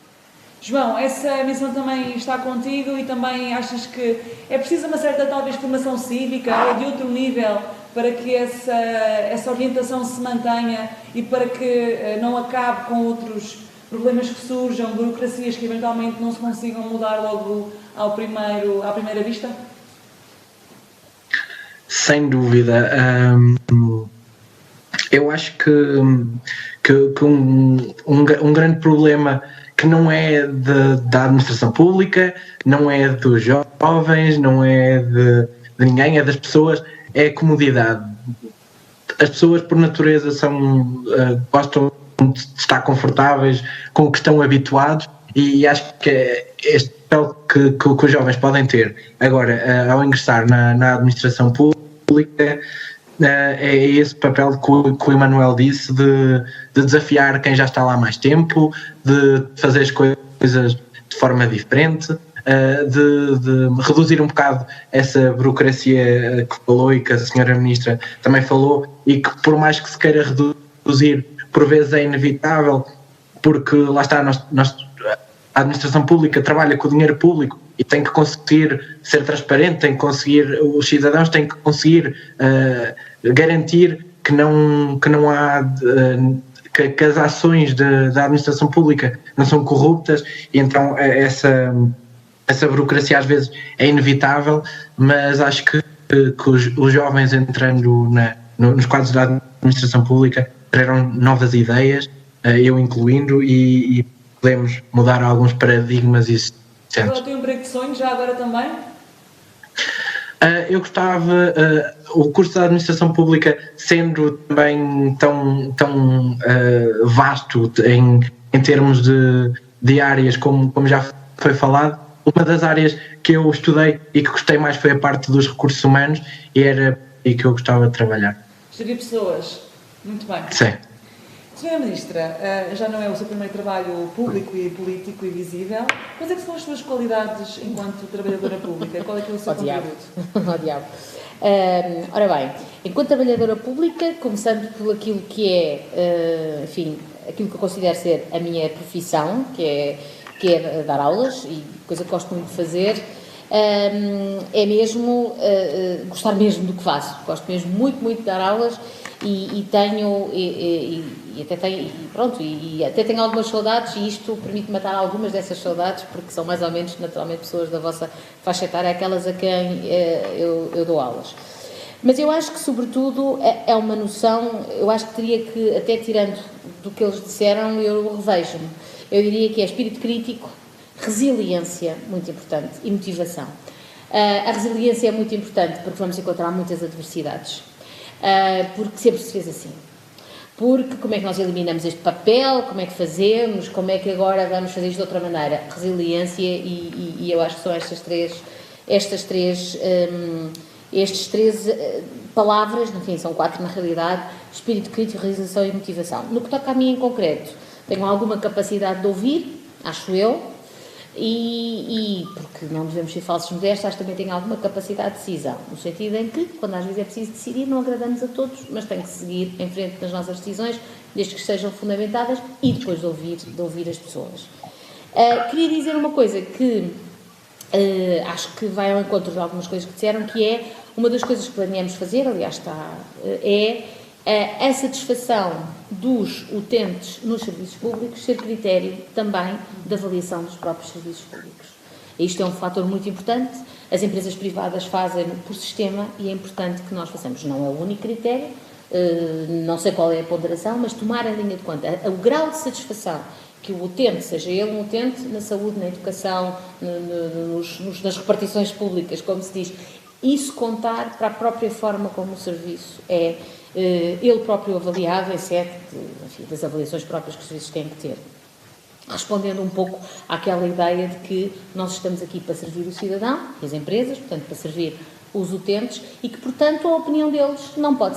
S1: João, essa missão também está contigo e também achas que é preciso uma certa, talvez, formação cívica ou de outro nível para que essa orientação se mantenha e para que não acabe com outros problemas que surjam, burocracias que eventualmente não se consigam mudar logo à primeira vista?
S6: Sem dúvida. Eu acho que um grande problema que não é da administração pública, não é dos jovens, não é de ninguém, é das pessoas, é a comodidade. As pessoas, por natureza, gostam de estar confortáveis com o que estão habituados, e acho que é este papel que os jovens podem ter. Agora, ao ingressar na administração pública, é esse papel que o Emanuel disse, de desafiar quem já está lá há mais tempo, de fazer as coisas de forma diferente, de reduzir um bocado essa burocracia que falou e que a senhora Ministra também falou, e que por mais que se queira reduzir, por vezes é inevitável, porque lá está, a administração pública trabalha com o dinheiro público e tem que conseguir ser transparente, tem que conseguir, os cidadãos têm que conseguir garantir que não há que as ações da administração pública não são corruptas, e então essa burocracia às vezes é inevitável, mas acho que os jovens entrando nos quadros da administração pública terão novas ideias, eu incluindo, e podemos mudar alguns paradigmas existentes.
S1: Agora tem um emprego de sonho, já agora também?
S6: Eu gostava, o curso da administração pública sendo também tão vasto em termos de áreas, como já foi falado, uma das áreas que eu estudei e que gostei mais foi a parte dos recursos humanos, e era aí que eu gostava de trabalhar.
S1: Gerir pessoas. Muito bem.
S6: Sim.
S1: Senhora Ministra, já não é o seu primeiro trabalho público e político e visível. Quais é que são as suas qualidades enquanto trabalhadora pública? Qual é que é o seu contributo?
S4: Diabo. Ora bem, enquanto trabalhadora pública, começando por aquilo que é, enfim, aquilo que eu considero ser a minha profissão, que é dar aulas, e coisa que gosto muito de fazer, é mesmo gostar mesmo do que faço. Gosto mesmo muito, muito de dar aulas, e tenho, e até tenho, pronto, e até tenho algumas saudades, e isto permite matar algumas dessas saudades, porque são mais ou menos, naturalmente, pessoas da vossa faixa etária, aquelas a quem eu dou aulas. Mas eu acho que, sobretudo, é uma noção, eu acho que teria que, até tirando do que eles disseram, eu revejo-me. Eu diria que é espírito crítico, resiliência, muito importante, e motivação. A resiliência é muito importante porque vamos encontrar muitas adversidades. Porque sempre se fez assim. Porque como é que nós eliminamos este papel, como é que fazemos, como é que agora vamos fazer isto de outra maneira? Resiliência, e eu acho que são estas três palavras, enfim, são 4 na realidade: espírito crítico, realização e motivação. No que toca a mim em concreto, tenho alguma capacidade de ouvir, acho eu, e porque não devemos ser falsos modestos, acho que também tenho alguma capacidade de decisão, no sentido em que, quando às vezes é preciso decidir, não agradamos a todos, mas tem que seguir em frente nas nossas decisões, desde que sejam fundamentadas, e depois de ouvir as pessoas. Queria dizer uma coisa que acho que vai ao encontro de algumas coisas que disseram, que é uma das coisas que planeamos fazer, aliás é a satisfação dos utentes nos serviços públicos ser critério também da avaliação dos próprios serviços públicos. Isto é um fator muito importante, as empresas privadas fazem por sistema, e é importante que nós façamos. Não é o único critério, não sei qual é a ponderação, mas tomar em linha de conta o grau de satisfação que o utente, seja ele um utente na saúde, na educação, nas repartições públicas, como se diz, isso contar para a própria forma como o serviço é ele próprio avaliado, exceto das avaliações próprias que os serviços têm que ter. Respondendo um pouco àquela ideia de que nós estamos aqui para servir o cidadão e as empresas, portanto, para servir os utentes, e que, portanto, a opinião deles não pode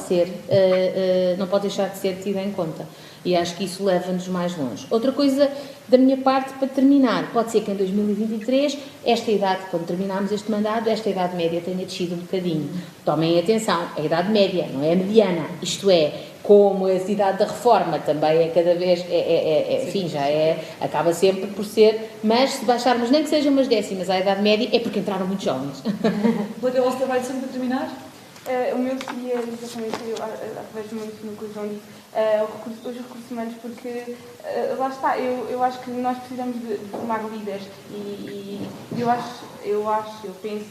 S4: deixar de ser tida em conta. E acho que isso leva-nos mais longe. Outra coisa da minha parte, para terminar, pode ser que em 2023, esta idade, quando terminarmos este mandato, esta idade média tenha descido um bocadinho. Tomem atenção, a idade média, não é a mediana. Isto é, como a idade da reforma também é cada vez, enfim, acaba sempre por ser, mas se baixarmos nem que sejam umas décimas à idade média, é porque entraram muitos jovens.
S1: Qual é o vosso trabalho sempre para terminar?
S3: O meu seria exatamente, através muito no que o João disse, os recursos humanos, porque lá está, eu acho que nós precisamos de formar líderes e eu penso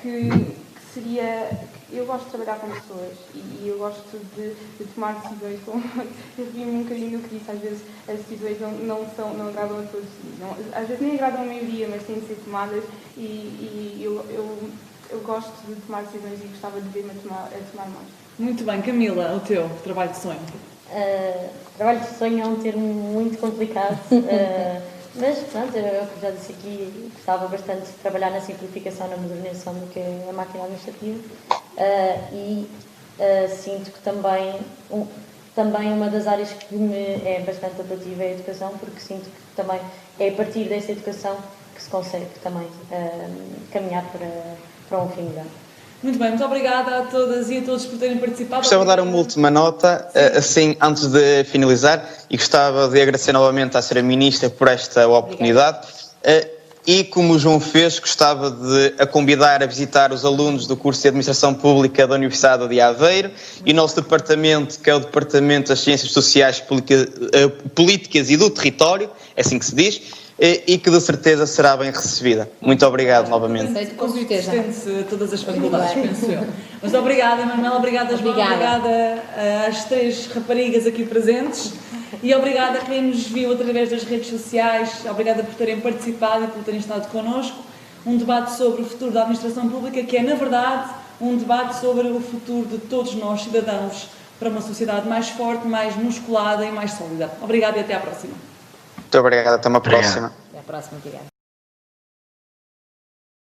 S3: que seria. Eu gosto de trabalhar com pessoas e eu gosto de tomar decisões. Eu vi-me um bocadinho no que disse, às vezes as decisões não agradam a todos. Às vezes nem agradam a maioria, mas têm de ser tomadas e eu gosto de tomar decisões e gostava de ver-me a tomar mais.
S1: Muito bem, Camila, o teu trabalho de sonho?
S2: Trabalho de sonho é um termo muito complicado, mas pronto, eu já disse aqui, gostava bastante de trabalhar na simplificação, na modernização do que é a máquina administrativa e sinto que também uma das áreas que me é bastante atrativa é a educação, porque sinto que também é a partir dessa educação que se consegue também caminhar para um fim melhor.
S1: Muito bem, muito obrigada a todas e a todos por terem participado.
S5: Gostava de dar uma última nota, assim, antes de finalizar, e gostava de agradecer novamente à Sra. Ministra por esta oportunidade. E, como o João fez, gostava de a convidar a visitar os alunos do curso de Administração Pública da Universidade de Aveiro e o nosso departamento, que é o Departamento das Ciências Sociais, Políticas e do Território, é assim que se diz, e que de certeza será bem recebida. Muito obrigado novamente.
S4: Com certeza.
S1: Estende-se a todas as faculdades, penso eu. Mas obrigada, Manuela, obrigada, João, obrigada às 3 raparigas aqui presentes e obrigada a quem nos viu através das redes sociais, obrigada por terem participado e por terem estado connosco. Um debate sobre o futuro da administração pública que é, na verdade, um debate sobre o futuro de todos nós, cidadãos, para uma sociedade mais forte, mais musculada e mais sólida. Obrigada e até à próxima.
S5: Muito obrigado, até uma próxima.
S4: Até à próxima, obrigada.